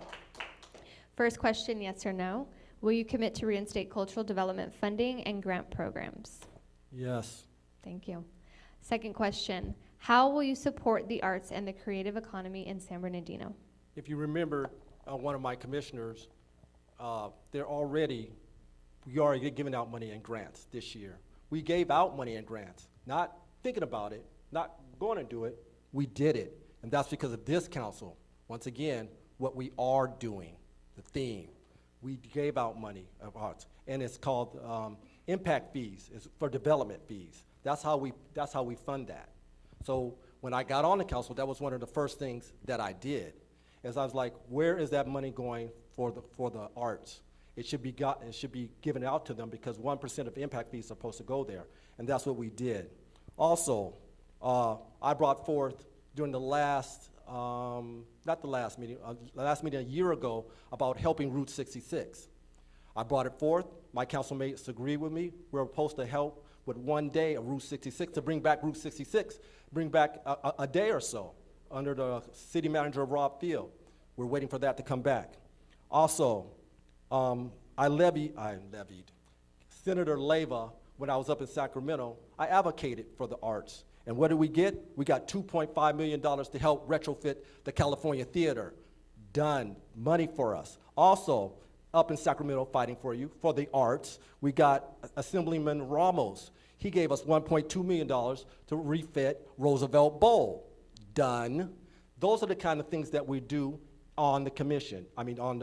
S2: First question, yes or no. Will you commit to reinstate cultural development funding and grant programs?
S4: Yes.
S2: Thank you. Second question, how will you support the arts and the creative economy in San Bernardino?
S4: If you remember, one of my commissioners, we already giving out money in grants this year. We gave out money in grants, not thinking about it, not going to do it. We did it, and that's because of this council. Once again, what we are doing, the theme. We gave out money of arts, and it's called impact fees. It's for development fees. That's how we fund that. So when I got on the council, that was one of the first things that I did. Is I was like, where is that money going for the arts? It should be given out to them, because 1% of impact fees are supposed to go there, and that's what we did. Also, I brought forth during the last, not the last meeting a year ago, about helping Route 66. I brought it forth. My councilmates agreed with me. We're supposed to help with 1 day of Route 66 to bring back Route 66, bring back a day or so under the city manager, Rob Field. We're waiting for that to come back. Also, I levied Senator Leyva when I was up in Sacramento. I advocated for the arts. And what did we get? We got $2.5 million to help retrofit the California Theater. Done. Money for us. Also, up in Sacramento fighting for you, for the arts, we got Assemblyman Ramos. He gave us $1.2 million to refit Roosevelt Bowl. Done. Those are the kind of things that we do on the commission, on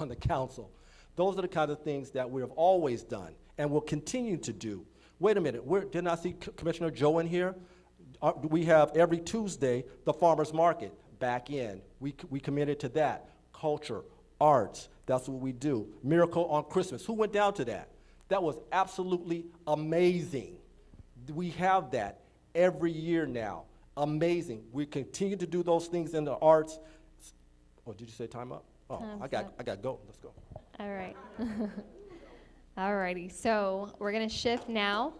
S4: the council. Those are the kind of things that we have always done and will continue to do. Wait a minute, didn't I see Commissioner Joe in here? We have every Tuesday the farmer's market back in. We committed to that. Culture, arts, that's what we do. Miracle on Christmas. Who went down to that? That was absolutely amazing. We have that every year now. Amazing. We continue to do those things in the arts. Oh, did you say time up? Oh,
S2: Time's
S4: I got
S2: up.
S4: to go. Let's go.
S2: All right. Alrighty, so we're gonna shift now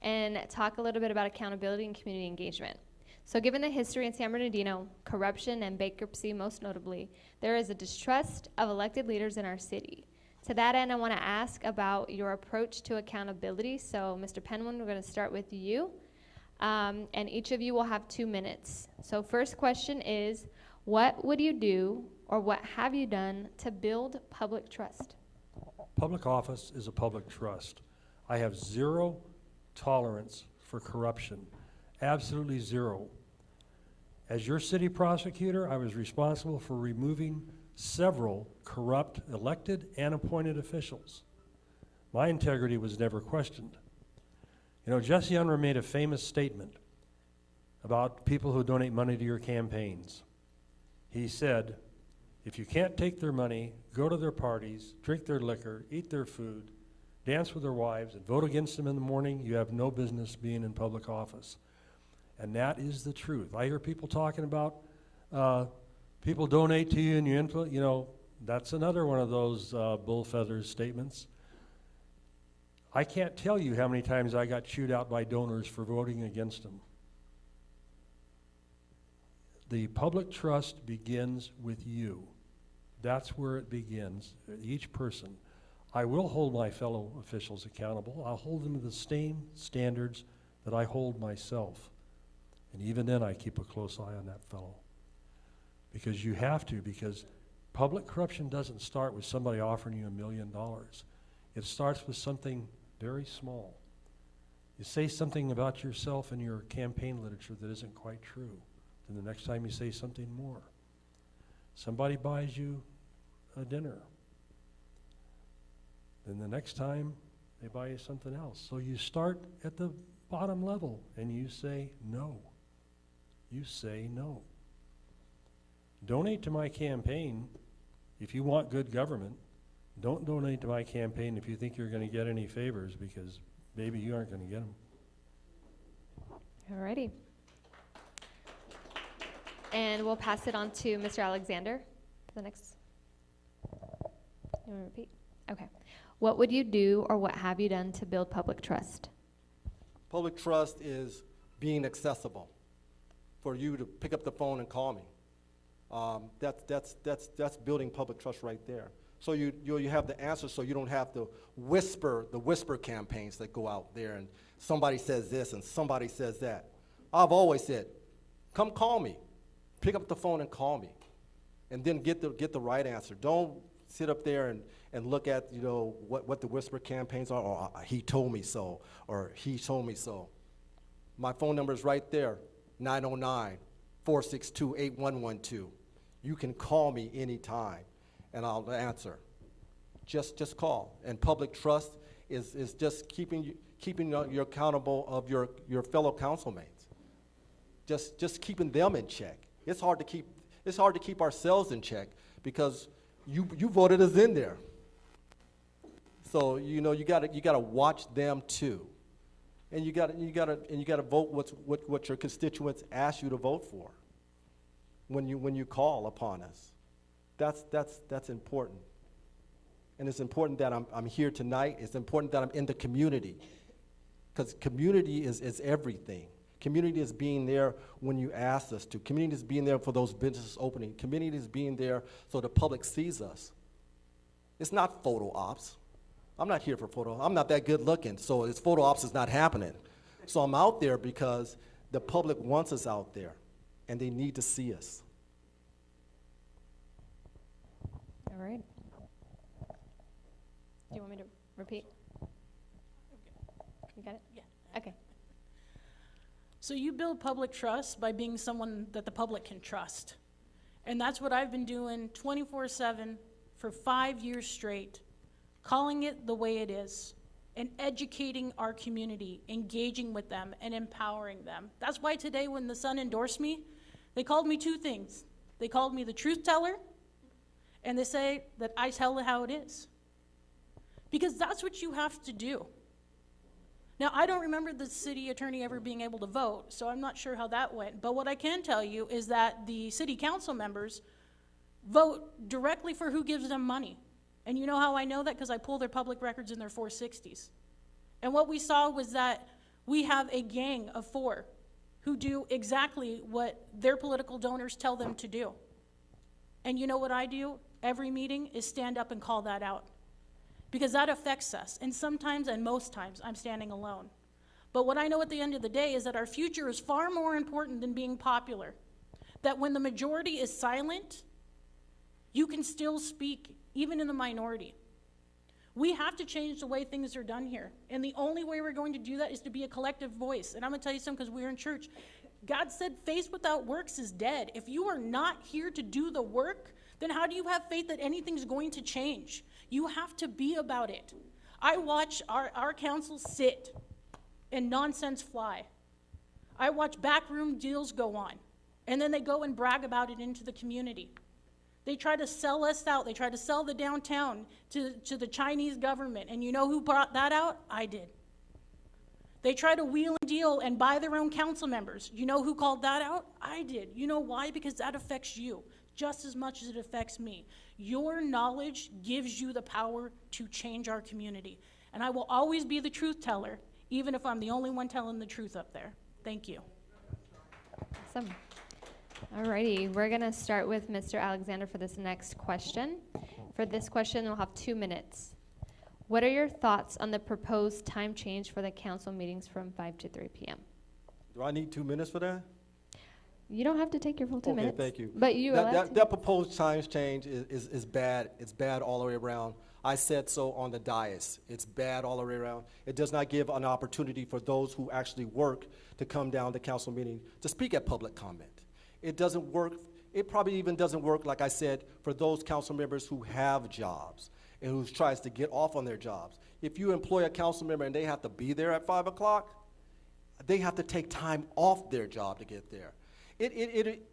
S2: and talk a little bit about accountability and community engagement. So given the history in San Bernardino, corruption and bankruptcy most notably, there is a distrust of elected leaders in our city. To that end, I wanna ask about your approach to accountability. So Mr. Penman, we're gonna start with you. And each of you will have 2 minutes. So first question is, what would you do or what have you done to build public trust?
S5: Public office is a public trust. I have zero tolerance for corruption, absolutely zero. As your city prosecutor, I was responsible for removing several corrupt elected and appointed officials. My integrity was never questioned. You know, Jesse Unruh made a famous statement about people who donate money to your campaigns. He said, if you can't take their money, go to their parties, drink their liquor, eat their food, dance with their wives, and vote against them in the morning, you have no business being in public office. And that is the truth. I hear people talking about people donate to you and you influence, you know, that's another one of those bull feathers statements. I can't tell you how many times I got chewed out by donors for voting against them. The public trust begins with you. That's where it begins, each person. I will hold my fellow officials accountable. I'll hold them to the same standards that I hold myself. And even then, I keep a close eye on that fellow. Because you have to, because public corruption doesn't start with somebody offering you $1 million. It starts with something very small. You say something about yourself in your campaign literature that isn't quite true. Then the next time you say something more. Somebody buys you a dinner. Then the next time they buy you something else. So you start at the bottom level and you say no. You say no. Donate to my campaign if you want good government. Don't donate to my campaign if you think you're going to get any favors, because maybe you aren't going to get them.
S2: Alrighty. And we'll pass it on to Mr. Alexander for the next. You want to repeat? Okay. What would you do or what have you done to build public trust?
S4: Public trust is being accessible, for you to pick up the phone and call me. That's building public trust right there. So you have the answer, so you don't have to whisper the whisper campaigns that go out there and somebody says this and somebody says that. I've always said, come call me. Pick up the phone and call me, and then get the right answer. Don't sit up there and look at, you know, what the whisper campaigns are, or he told me so, or he told me so. My phone number is right there, 909-462-8112. You can call me anytime, and I'll answer. Just call. And public trust is just keeping you accountable of your fellow councilmates. Just keeping them in check. It's hard to keep ourselves in check because you voted us in there. So you know you gotta watch them too, and you gotta vote what your constituents ask you to vote for. When you call upon us, that's important, and it's important that I'm here tonight. It's important that I'm in the community, because community is everything. Community is being there when you ask us to. Community is being there for those businesses opening. Community is being there so the public sees us. It's not photo ops. I'm not here for photo. I'm not that good looking, so it's photo ops is not happening. So I'm out there because the public wants us out there, and they need to see us.
S2: All right. Do you want me to repeat? You got it?
S6: Yeah.
S2: Okay.
S6: So you build public trust by being someone that the public can trust. And that's what I've been doing 24/7 for 5 years straight, calling it the way it is and educating our community, engaging with them and empowering them. That's why today when the Sun endorsed me, they called me 2 things. They called me the truth teller, and they say that I tell it how it is. Because that's what you have to do. Now, I don't remember the city attorney ever being able to vote, so I'm not sure how that went. But what I can tell you is that the city council members vote directly for who gives them money. And you know how I know that? Because I pull their public records in their 460s. And what we saw was that we have a gang of 4 who do exactly what their political donors tell them to do. And you know what I do every meeting is stand up and call that out. Because that affects us. And sometimes, and most times, I'm standing alone. But what I know at the end of the day is that our future is far more important than being popular. That when the majority is silent, you can still speak, even in the minority. We have to change the way things are done here. And the only way we're going to do that is to be a collective voice. And I'm going to tell you something, because we're in church. God said faith without works is dead. If you are not here to do the work, then how do you have faith that anything's going to change? You have to be about it. I watch our council sit and nonsense fly. I watch backroom deals go on. And then they go and brag about it into the community. They try to sell us out. They try to sell the downtown to the Chinese government. And you know who brought that out? I did. They try to wheel and deal and buy their own council members. You know who called that out? I did. You know why? Because that affects you just as much as it affects me. Your knowledge gives you the power to change our community. And I will always be the truth teller, even if I'm the only one telling the truth up there. Thank you.
S2: Awesome. Alrighty, we're gonna start with Mr. Alexander for this next question. For this question, we'll have 2 minutes. What are your thoughts on the proposed time change for the council meetings from 5 to 3 p.m.?
S4: Do I need 2 minutes for that?
S2: You don't have to take your full 2 minutes.
S4: Okay, thank you.
S2: But you
S4: that proposed times change is bad. It's bad all the way around. I said so on the dais. It's bad all the way around. It does not give an opportunity for those who actually work to come down to council meeting to speak at public comment. It doesn't work. It probably even doesn't work, like I said, for those council members who have jobs and who tries to get off on their jobs. If you employ a council member and they have to be there at 5 o'clock, they have to take time off their job to get there.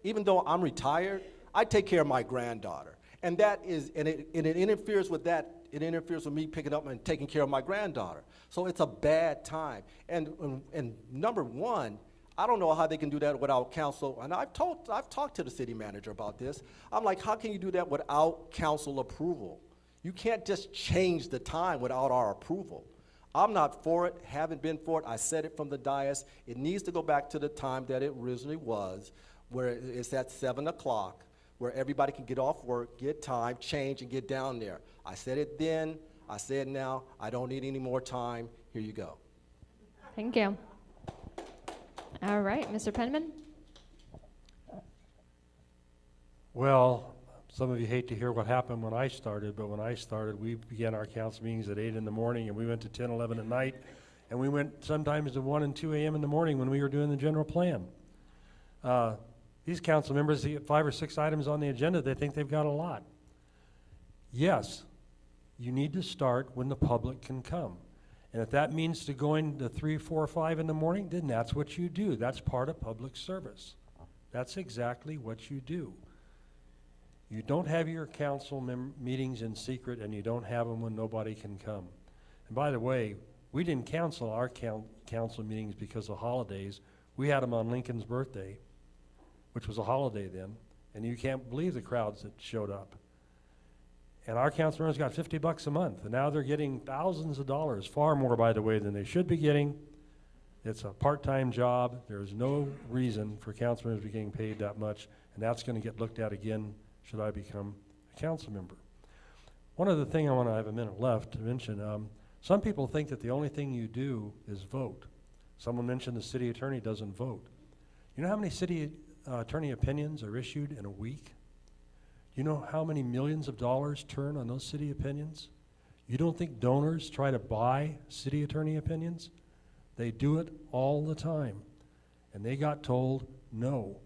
S4: Even though I'm retired, I take care of my granddaughter. And that is, and it interferes with that. It interferes with me picking up and taking care of my granddaughter. So it's a bad time. And number one, I don't know how they can do that without council. And I've talked to the city manager about this. I'm like, how can you do that without council approval? You can't just change the time without our approval. I'm not for it, haven't been for it. I said it from the dais. It needs to go back to the time that it originally was, where it's at 7 o'clock, where everybody can get off work, get time, change, and get down there. I said it then, I say it now. I don't need any more time. Here you go.
S2: Thank you. All right, Mr. Penman.
S5: Well, some of you hate to hear what happened when I started, but when I started, we began our council meetings at 8 in the morning, and we went to 10, 11 at night, and we went sometimes to 1 and 2 a.m. in the morning when we were doing the general plan. These council members, they get 5 or 6 items on the agenda, they think they've got a lot. Yes, you need to start when the public can come. And if that means to going to 3, 4, 5 in the morning, then that's what you do. That's part of public service. That's exactly what you do. You don't have your council meetings in secret, and you don't have them when nobody can come. And by the way, we didn't cancel our council meetings because of holidays. We had them on Lincoln's birthday, which was a holiday then, and you can't believe the crowds that showed up. And our council members got $50 a month, and now they're getting thousands of dollars, far more, by the way, than they should be getting. It's a part-time job. There's no reason for council members to be getting paid that much, and that's going to get looked at again should I become a council member. One other thing I want to have a minute left to mention, some people think that the only thing you do is vote. Someone mentioned the city attorney doesn't vote. You know how many city attorney opinions are issued in a week? You know how many millions of dollars turn on those city opinions? You don't think donors try to buy city attorney opinions? They do it all the time. And they got told no.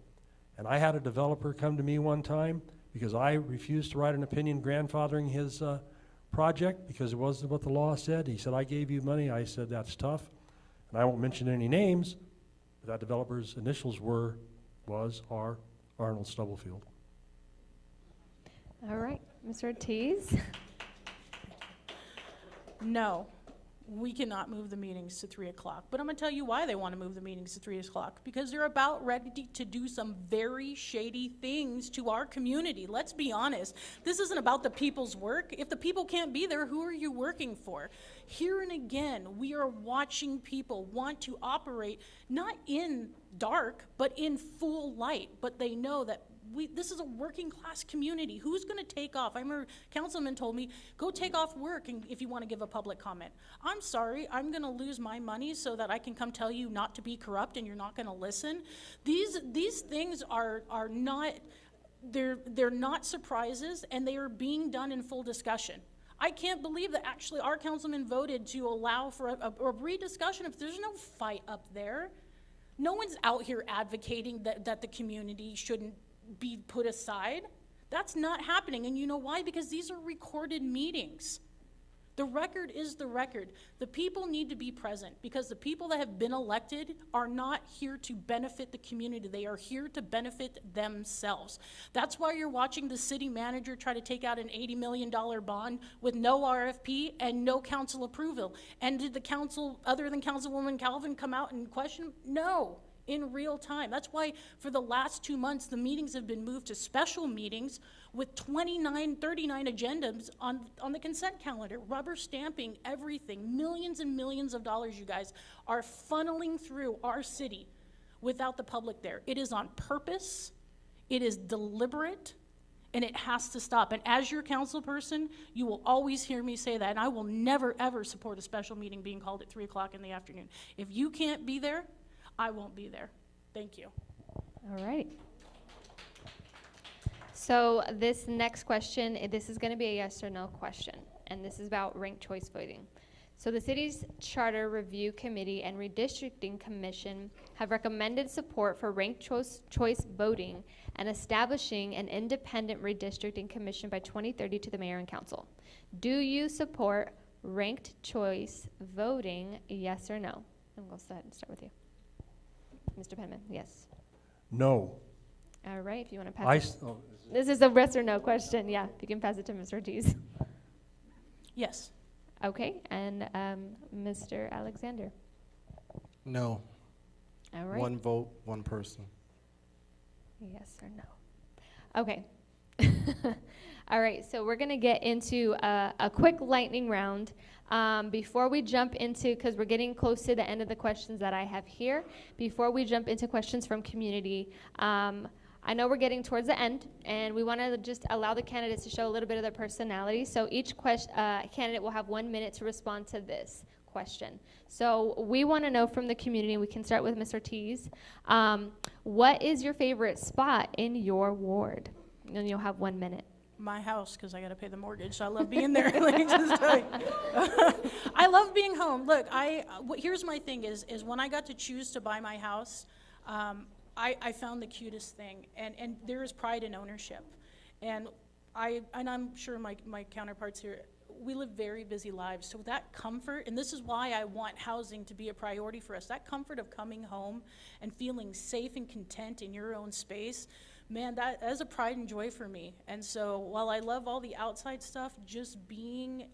S5: And I had a developer come to me one time because I refused to write an opinion grandfathering his project because it wasn't what the law said. He said, I gave you money. I said, that's tough. And I won't mention any names, but that developer's initials are Arnold Stubblefield.
S2: All right, Mr. Ortiz.
S6: No. we cannot move the meetings to 3 o'clock. But I'm gonna tell you why they wanna move the meetings to 3 o'clock. Because they're about ready to do some very shady things to our community. Let's be honest. This isn't about the people's work. If the people can't be there, who are you working for? Here and again, we are watching people want to operate not in dark, but in full light. But they know that this is a working class community. Who's gonna take off? I remember Councilman told me, go take off work if you wanna give a public comment. I'm sorry, I'm gonna lose my money so that I can come tell you not to be corrupt and you're not gonna listen. These things are not, they're not surprises, and they are being done in full discussion. I can't believe that actually our councilman voted to allow for a rediscussion if there's no fight up there. No one's out here advocating that the community shouldn't be put aside. That's not happening, and you know why? Because these are recorded meetings. The record is the record. The people need to be present, because the people that have been elected are not here to benefit the community. They are here to benefit themselves. That's why you're watching the city manager try to take out an $80 million bond with no RFP and no council approval. And did the council, other than Councilwoman Calvin, come out and question? No. In real time. That's why for the last 2 months, the meetings have been moved to special meetings with 39 agendas on the consent calendar, rubber stamping everything. Millions and millions of dollars, you guys, are funneling through our city without the public there. It is on purpose, it is deliberate, and it has to stop. And as your council person, you will always hear me say that, and I will never, ever support a special meeting being called at 3 o'clock in the afternoon. If you can't be there, I won't be there. Thank you.
S2: All right. So this next question, this is going to be a yes or no question, and this is about ranked choice voting. So the city's Charter Review Committee and Redistricting Commission have recommended support for ranked choice voting and establishing an independent redistricting commission by 2030 to the mayor and council. Do you support ranked choice voting, yes or no? I'm going to go ahead and start with you. Mr. Penman, yes.
S5: No.
S2: All right, if you want to pass it. This is a yes or no question. Yeah, if you can pass it to Mr. Ortiz.
S6: Yes.
S2: Okay, and Mr. Alexander.
S7: No.
S2: All right.
S7: One vote, one person.
S2: Yes or no? Okay. All right, so we're going to get into a quick lightning round. Before we jump into, because we're getting close to the end of the questions that I have here, before we jump into questions from community, I know we're getting towards the end, and we want to just allow the candidates to show a little bit of their personality. So each candidate will have 1 minute to respond to this question. So we want to know from the community, we can start with Ms. Ortiz, what is your favorite spot in your ward? And you'll have 1 minute.
S6: My house, because I got to pay the mortgage, so I love being there. Let me just tell you. I love being home. Look, here's my thing is when I got to choose to buy my house, I found the cutest thing, and there is pride in ownership. And I'm sure my counterparts here, we live very busy lives, so that comfort, and this is why I want housing to be a priority for us, that comfort of coming home and feeling safe and content in your own space, man, that is a pride and joy for me. And so while I love all the outside stuff, just being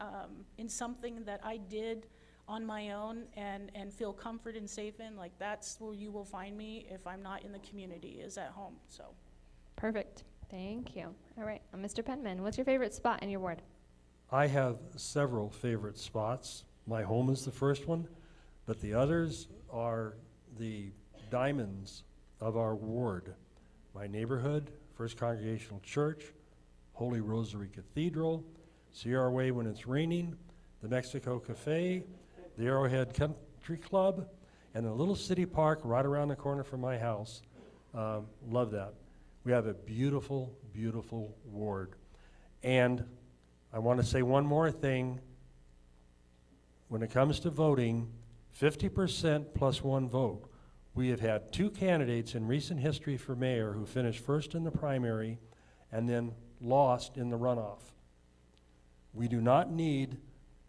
S6: in something that I did on my own and feel comfort and safe in, like that's where you will find me if I'm not in the community, is at home. So
S2: perfect. Thank you. All right, Mr. Penman, what's your favorite spot in your ward?
S5: I have several favorite spots. My home is the first one, but the others are the diamonds of our ward. My neighborhood, First Congregational Church, Holy Rosary Cathedral, Sierra Way when it's raining, the Mexico Cafe, the Arrowhead Country Club, and a little city park right around the corner from my house. Love that. We have a beautiful, beautiful ward. And I want to say one more thing. When it comes to voting, 50% plus one vote. We have had 2 candidates in recent history for mayor who finished first in the primary and then lost in the runoff. We do not need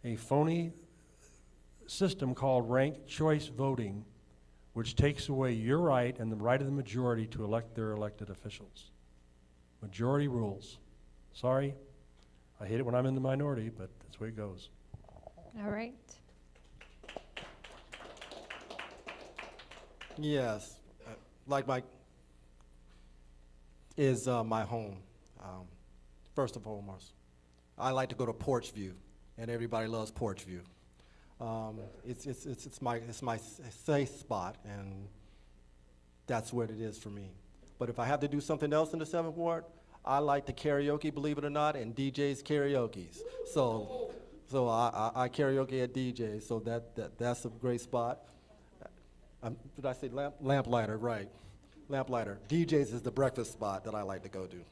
S5: a phony system called ranked choice voting, which takes away your right and the right of the majority to elect their elected officials. Majority rules. Sorry, I hate it when I'm in the minority, but that's the way it goes.
S2: All right.
S4: Yes, like my home. First and foremost, I like to go to Porch View, and everybody loves Porch View. It's my safe spot, and that's what it is for me. But if I have to do something else in the 7th Ward, I like to karaoke, believe it or not, and DJ's karaoke's. So I karaoke at DJ's, so that's a great spot. Did I say lamplighter? Right, lamplighter. DJ's is the breakfast spot that I like to go to.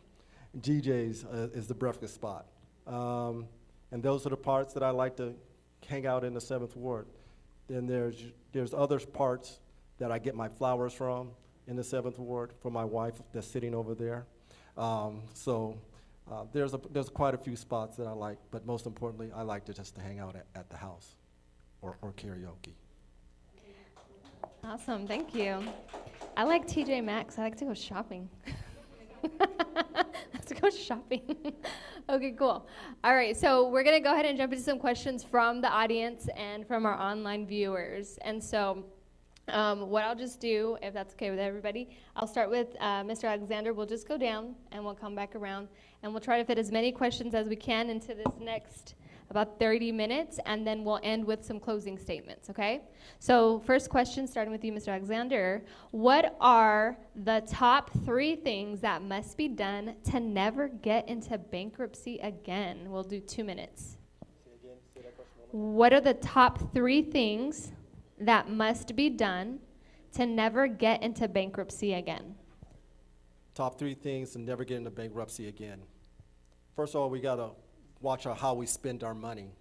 S4: DJ's is the breakfast spot. And those are the parts that I like to hang out in the 7th Ward. Then there's other parts that I get my flowers from in the 7th Ward for my wife that's sitting over there. There's quite a few spots that I like, but most importantly, I like to hang out at the house or karaoke.
S2: Awesome, thank you. I like TJ Maxx. I like to go shopping. Let's go shopping. Okay, cool. All right, so we're going to go ahead and jump into some questions from the audience and from our online viewers. And so what I'll just do, if that's okay with everybody, I'll start with Mr. Alexander. We'll just go down, and we'll come back around, and we'll try to fit as many questions as we can into this next about 30 minutes, and then we'll end with some closing statements, okay? So first question, starting with you, Mr. Alexander. What are the top 3 things that must be done to never get into bankruptcy again? We'll do 2 minutes.
S4: Say that question.
S2: What are the top 3 things that must be done to never get into bankruptcy again?
S4: Top 3 things to never get into bankruptcy again. First of all, we gotta watch how we spend our money.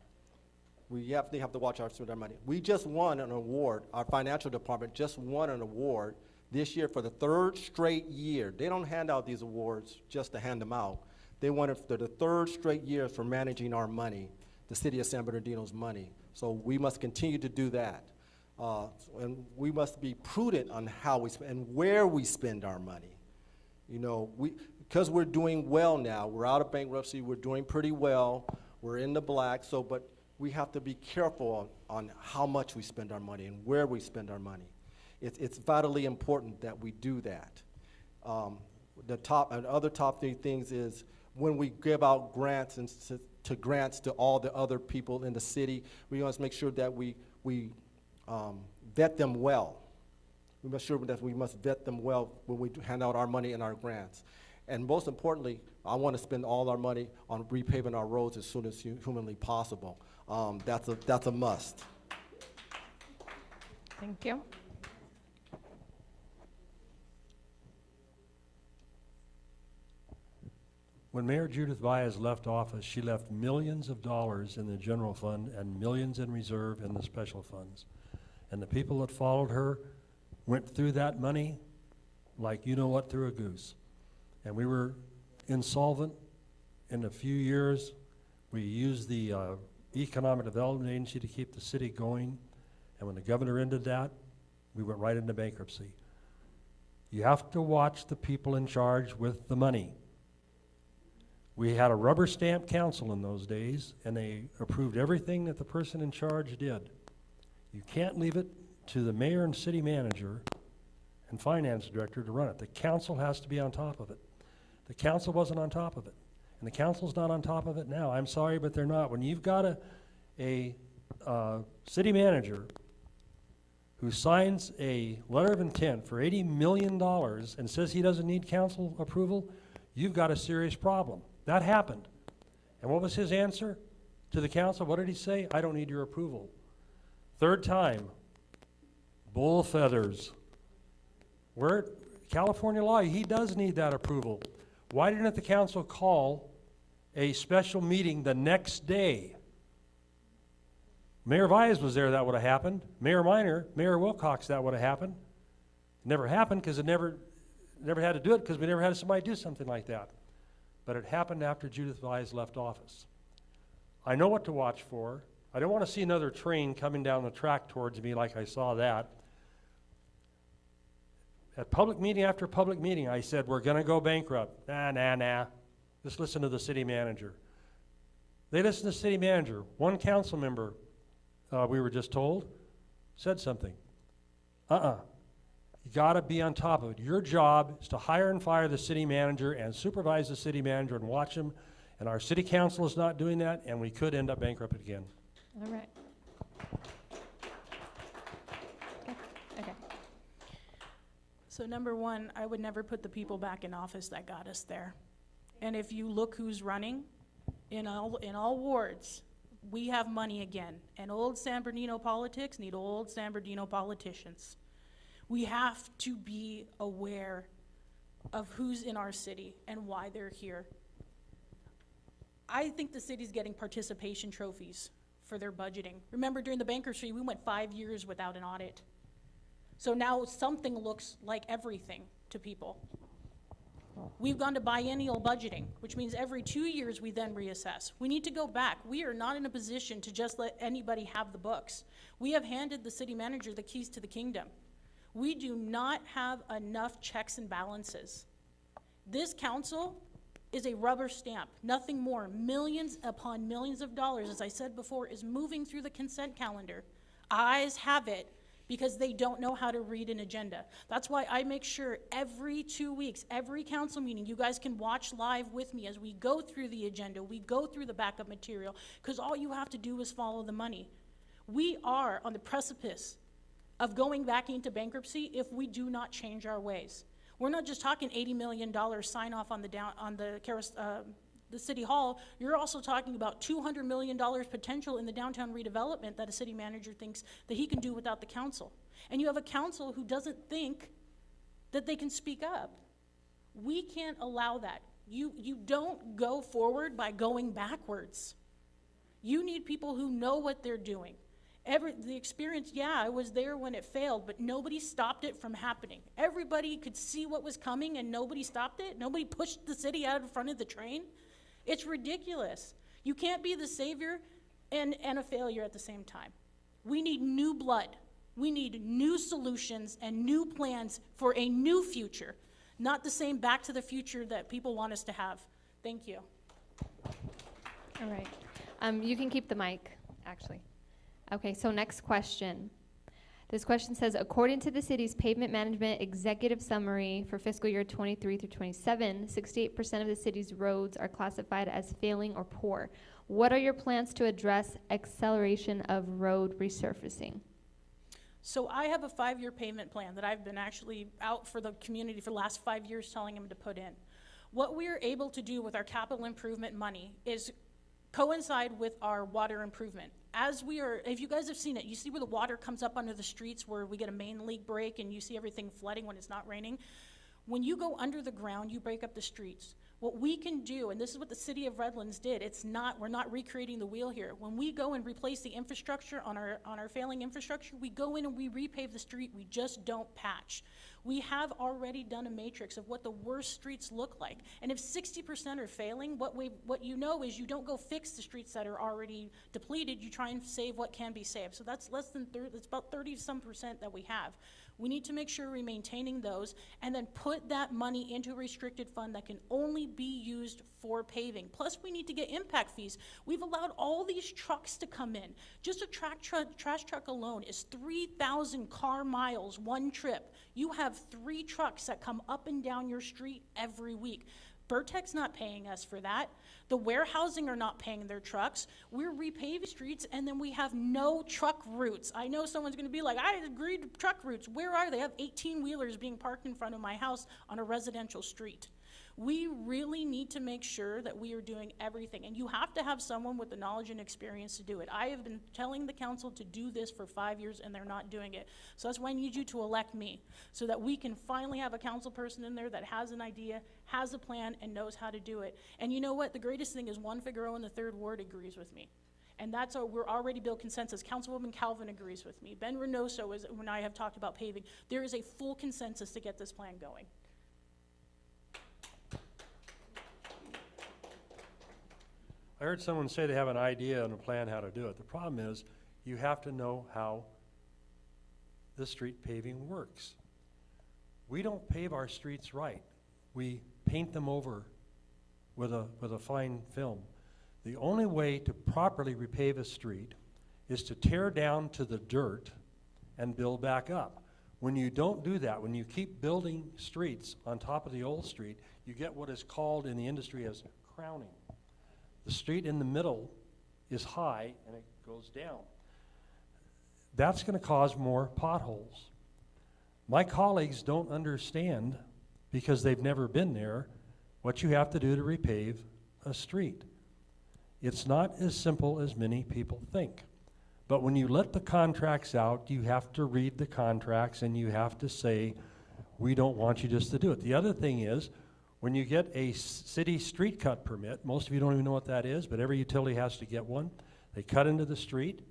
S4: We have to watch how we spend our money. We just won an award. Our financial department just won an award this year for the 3rd straight year. They don't hand out these awards just to hand them out. They won it for the 3rd straight year for managing our money, the city of San Bernardino's money. So we must continue to do that. And we must be prudent on how we spend and where we spend our money. You know, because we're doing well now, we're out of bankruptcy, we're doing pretty well, we're in the black, but we have to be careful on how much we spend our money and where we spend our money. It's vitally important that we do that. Other top 3 things is when we give out grants and grants to all the other people in the city, we must make sure that we vet them well. We must sure that we must vet them well when we hand out our money and our grants. And most importantly, I want to spend all our money on repaving our roads as soon as humanly possible. That's a must.
S2: Thank you.
S5: When Mayor Judith Baez left office, she left millions of dollars in the general fund and millions in reserve in the special funds. And the people that followed her went through that money like you know what through a goose. And we were insolvent in a few years. We used the Economic Development Agency to keep the city going. And when the governor ended that, we went right into bankruptcy. You have to watch the people in charge with the money. We had a rubber stamp council in those days, and they approved everything that the person in charge did. You can't leave it to the mayor and city manager and finance director to run it. The council has to be on top of it. The council wasn't on top of it, and the council's not on top of it now. I'm sorry, but they're not. When you've got a city manager who signs a letter of intent for $80 million and says he doesn't need council approval, you've got a serious problem. That happened. And what was his answer to the council? What did he say? I don't need your approval. 3rd time, bull feathers. We're California law, he does need that approval. Why didn't the council call a special meeting the next day? Mayor Baez was there, that would have happened. Mayor Minor, Mayor Wilcox, that would have happened. It never happened because it never had to do it because we never had somebody do something like that. But it happened after Judith Baez left office. I know what to watch for. I don't want to see another train coming down the track towards me like I saw that. At public meeting after public meeting, I said, we're going to go bankrupt. Nah. Just listen to the city manager. They listened to the city manager. One council member, we were just told, said something. You gotta be on top of it. Your job is to hire and fire the city manager and supervise the city manager and watch him. And our city council is not doing that, and we could end up bankrupt again.
S2: All right. Okay.
S6: So number one, I would never put the people back in office that got us there. And if you look who's running, in all wards, we have money again. And old San Bernardino politics need old San Bernardino politicians. We have to be aware of who's in our city and why they're here. I think the city's getting participation trophies for their budgeting. Remember, during the bankruptcy, we went 5 years without an audit. So now something looks like everything to people. We've gone to biennial budgeting, which means every 2 years we then reassess. We need to go back. We are not in a position to just let anybody have the books. We have handed the city manager the keys to the kingdom. We do not have enough checks and balances. This council is a rubber stamp, nothing more. Millions upon millions of dollars, as I said before, is moving through the consent calendar. Eyes have it because they don't know how to read an agenda. That's why I make sure every 2 weeks, every council meeting, you guys can watch live with me as we go through the agenda, we go through the backup material, because all you have to do is follow the money. We are on the precipice of going back into bankruptcy if we do not change our ways. We're not just talking $80 million sign off on the city hall. You're also talking about $200 million potential in the downtown redevelopment that a city manager thinks that he can do without the council. And you have a council who doesn't think that they can speak up. We can't allow that. You don't go forward by going backwards. You need people who know what they're doing. The experience, yeah, I was there when it failed, but nobody stopped it from happening. Everybody could see what was coming and nobody stopped it. Nobody pushed the city out in front of the train. It's ridiculous. You can't be the savior and a failure at the same time. We need new blood. We need new solutions and new plans for a new future, not the same back to the future that people want us to have. Thank you.
S2: All right. You can keep the mic, actually. Okay, so next question. This question says, according to the city's pavement management executive summary for fiscal year 23 through 27, 68% of the city's roads are classified as failing or poor. What are your plans to address acceleration of road resurfacing?
S6: So I have a 5-year pavement plan that I've been actually out for the community for the last 5 years telling them to put in. What we are able to do with our capital improvement money is coincide with our water improvement. As we are, if you guys have seen it, you see where the water comes up under the streets where we get a main leak break and you see everything flooding when it's not raining. When you go under the ground, you break up the streets. What we can do, and this is what the city of Redlands did, we're not recreating the wheel here. When we go and replace the infrastructure on our failing infrastructure, we go in and we repave the street, we just don't patch. We have already done a matrix of what the worst streets look like. And if 60% are failing, what you know is you don't go fix the streets that are already depleted, you try and save what can be saved. So that's that's about 30-some% that we have. We need to make sure we're maintaining those and then put that money into a restricted fund that can only be used for paving. Plus, we need to get impact fees. We've allowed all these trucks to come in. Just a trash truck alone is 3,000 car miles one trip. You have 3 trucks that come up and down your street every week. Vertex not paying us for that. The warehousing are not paying their trucks. We're repaving streets, and then we have no truck routes. I know someone's going to be like, I agreed to truck routes. Where are they? I have 18-wheelers being parked in front of my house on a residential street. We really need to make sure that we are doing everything, and you have to have someone with the knowledge and experience to do it. I have been telling the council to do this for 5 years, and they're not doing it. So that's why I need you to elect me, so that we can finally have a council person in there that has an idea, has a plan, and knows how to do it. And you know what? The greatest thing is Juan Figueroa in the 3rd Ward agrees with me. And that's we're already built consensus. Councilwoman Calvin agrees with me. Ben Reynoso, when I have talked about paving, there is a full consensus to get this plan going.
S5: I heard someone say they have an idea and a plan how to do it. The problem is you have to know how the street paving works. We don't pave our streets right. We paint them over with a fine film. The only way to properly repave a street is to tear down to the dirt and build back up. When you don't do that, when you keep building streets on top of the old street, you get what is called in the industry as crowning. The street in the middle is high and it goes down. That's going to cause more potholes. My colleagues don't understand, because they've never been there, what you have to do to repave a street. It's not as simple as many people think. But when you let the contracts out, you have to read the contracts and you have to say, we don't want you just to do it. The other thing is, when you get a city street cut permit, most of you don't even know what that is, but every utility has to get one. They cut into the street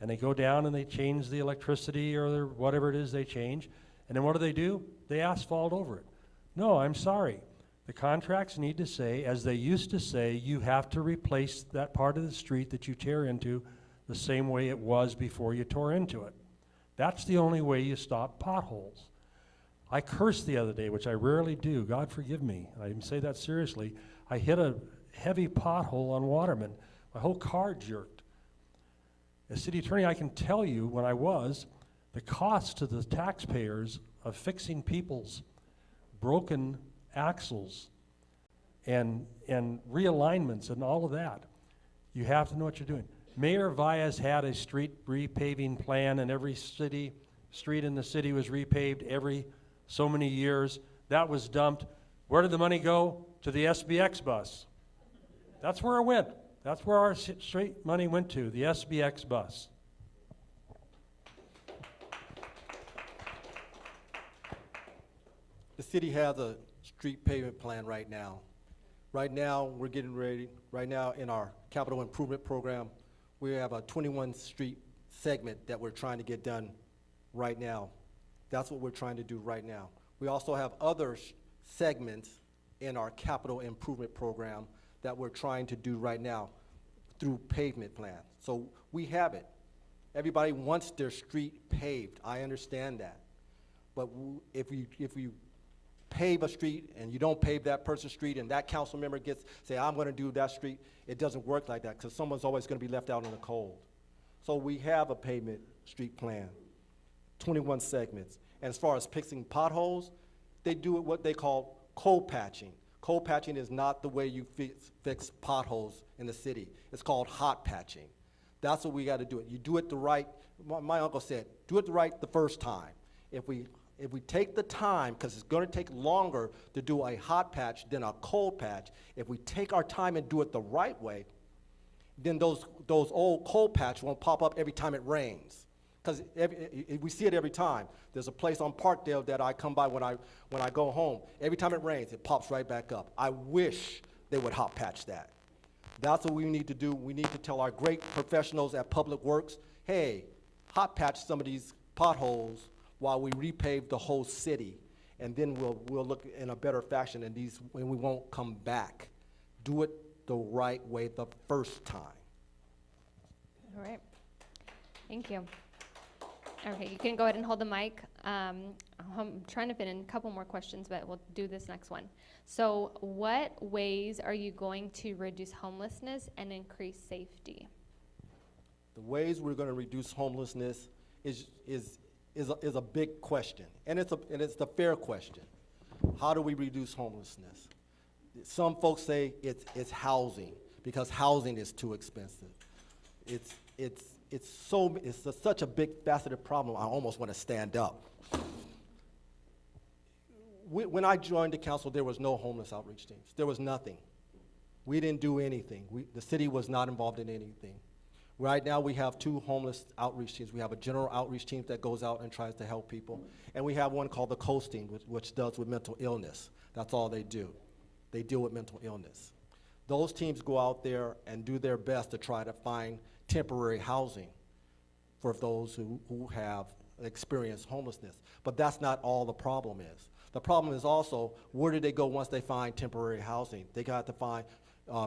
S5: and they go down and they change the electricity or whatever it is they change. And then what do? They asphalt over it. No, I'm sorry. The contracts need to say, as they used to say, you have to replace that part of the street that you tear into the same way it was before you tore into it. That's the only way you stop potholes. I cursed the other day, which I rarely do. God forgive me. I even say that seriously. I hit a heavy pothole on Waterman. My whole car jerked. As city attorney, I can tell you, when I was, the cost to the taxpayers of fixing people's broken axles and realignments and all of that, you have to know what you're doing. Mayor Valles had a street repaving plan, and every street in the city was repaved every so many years. That was dumped. Where did the money go? To the SBX bus. That's where it went. That's where our street money went to, the SBX bus.
S4: The city has a street pavement plan right now. Right now, we're getting ready. Right now, in our capital improvement program, we have a 21 street segment that we're trying to get done right now. That's what we're trying to do right now. We also have other segments in our capital improvement program that we're trying to do right now through pavement plans. So we have it. Everybody wants their street paved. I understand that. But if you pave a street and you don't pave that person's street and that council member say, I'm going to do that street, it doesn't work like that, because someone's always going to be left out in the cold. So we have a pavement street plan, 21 segments. And as far as fixing potholes, they do it what they call cold patching. Cold patching is not the way you fix potholes in the city. It's called hot patching. That's what we got to do it. You do it the right, my uncle said, do it the right the first time. If we take the time, because it's going to take longer to do a hot patch than a cold patch, if we take our time and do it the right way, then those old cold patches won't pop up every time it rains. Because we see it every time. There's a place on Parkdale that I come by when I go home. Every time it rains, it pops right back up. I wish they would hot patch that. That's what we need to do. We need to tell our great professionals at Public Works, hey, hot patch some of these potholes while we repave the whole city, and then we'll look in a better fashion, and we won't come back. Do it the right way the first time.
S2: All right. Thank you. Okay, you can go ahead and hold the mic. I'm trying to fit in a couple more questions, but we'll do this next one. So what ways are you going to reduce homelessness and increase safety?
S4: The ways we're going to reduce homelessness is a big question, and it's a fair question. How do we reduce homelessness? Some folks say it's housing, because housing is too expensive. It's such a big faceted problem, I almost want to stand up. When I joined the council, there was no homeless outreach teams. There was nothing. We didn't do anything. The city was not involved in anything. Right now, we have 2 homeless outreach teams. We have a general outreach team that goes out and tries to help people, and we have one called the COAST team, which deals with mental illness. That's all they do. They deal with mental illness. Those teams go out there and do their best to try to find temporary housing for those who have experienced homelessness. But that's not all the problem is. The problem is also, where do they go once they find temporary housing? They got to find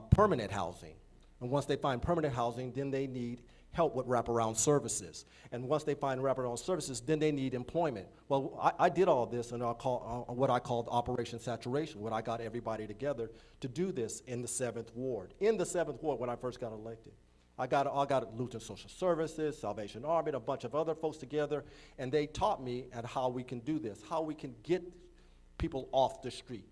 S4: permanent housing. And once they find permanent housing, then they need help with wraparound services. And once they find wraparound services, then they need employment. Well, I did all this in what I called Operation Saturation, when I got everybody together to do this in the 7th Ward. In the 7th Ward, when I first got elected, I got Lutheran Social Services, Salvation Army, and a bunch of other folks together, and they taught me at how we can do this, how we can get people off the street.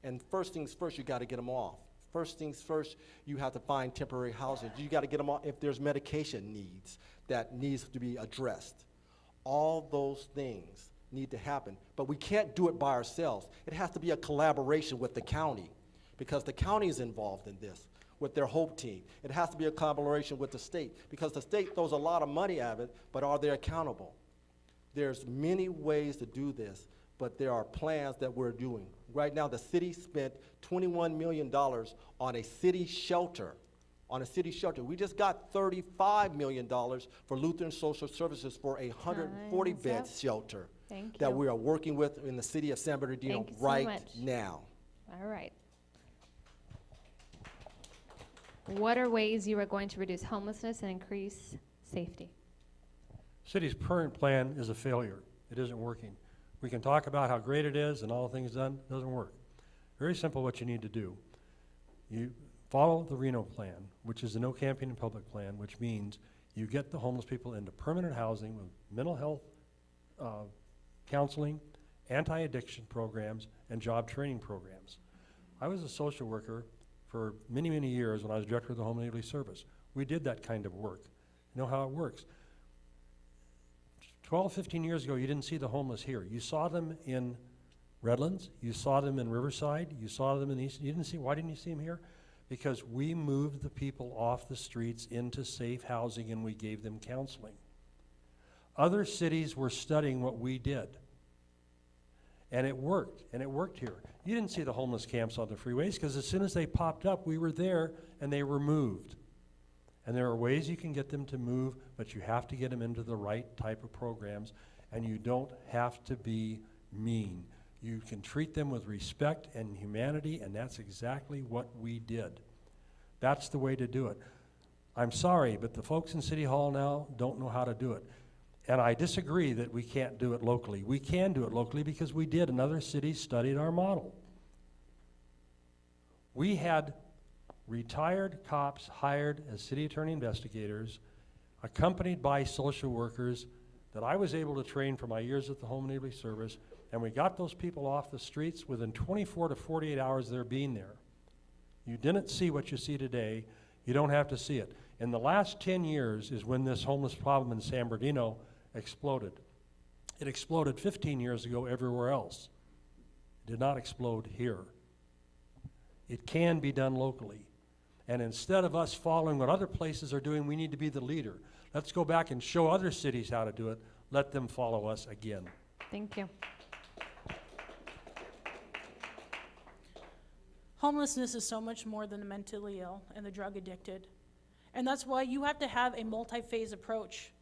S4: And first things first, you got to get them off. First things first, you have to find temporary housing. You got to get them off if there's medication needs that needs to be addressed. All those things need to happen, but we can't do it by ourselves. It has to be a collaboration with the county, because the county is involved in this with their HOPE team. It has to be a collaboration with the state, because the state throws a lot of money at it, but are they accountable? There's many ways to do this, but there are plans that we're doing. Right now, the city spent $21 million on a city shelter. We just got $35 million for Lutheran Social Services for a 140-bed shelter that we are working with in the city of San Bernardino right now.
S2: All right. What are ways you are going to reduce homelessness and increase safety?
S5: City's current plan is a failure. It isn't working. We can talk about how great it is and all the things done. It doesn't work. Very simple what you need to do. You follow the Reno plan, which is the no camping in public plan, which means you get the homeless people into permanent housing with mental health counseling, anti-addiction programs, and job training programs. I was a social worker for many, many years when I was director of the Home and Neighborly Service. We did that kind of work. You know how it works. 12, 15 years ago, you didn't see the homeless here. You saw them in Redlands, you saw them in Riverside, you saw them in East. Why didn't you see them here? Because we moved the people off the streets into safe housing and we gave them counseling. Other cities were studying what we did. And it worked here. You didn't see the homeless camps on the freeways because as soon as they popped up, we were there and they were moved. And there are ways you can get them to move, but you have to get them into the right type of programs, and you don't have to be mean. You can treat them with respect and humanity, and that's exactly what we did. That's the way to do it. I'm sorry, but the folks in City Hall now don't know how to do it. And I disagree that we can't do it locally. We can do it locally because we did, and other cities studied our model. We had retired cops hired as city attorney investigators, accompanied by social workers that I was able to train for my years at the Home and Neighborly Service, and we got those people off the streets within 24 to 48 hours of their being there. You didn't see what you see today. You don't have to see it. In the last 10 years is when this homeless problem in San Bernardino exploded. It exploded 15 years ago everywhere else. It did not explode here. It can be done locally. And instead of us following what other places are doing, we need to be the leader. Let's go back and show other cities how to do it. Let them follow us again.
S2: Thank you.
S6: Homelessness is so much more than the mentally ill and the drug addicted. And that's why you have to have a multi-phase approach.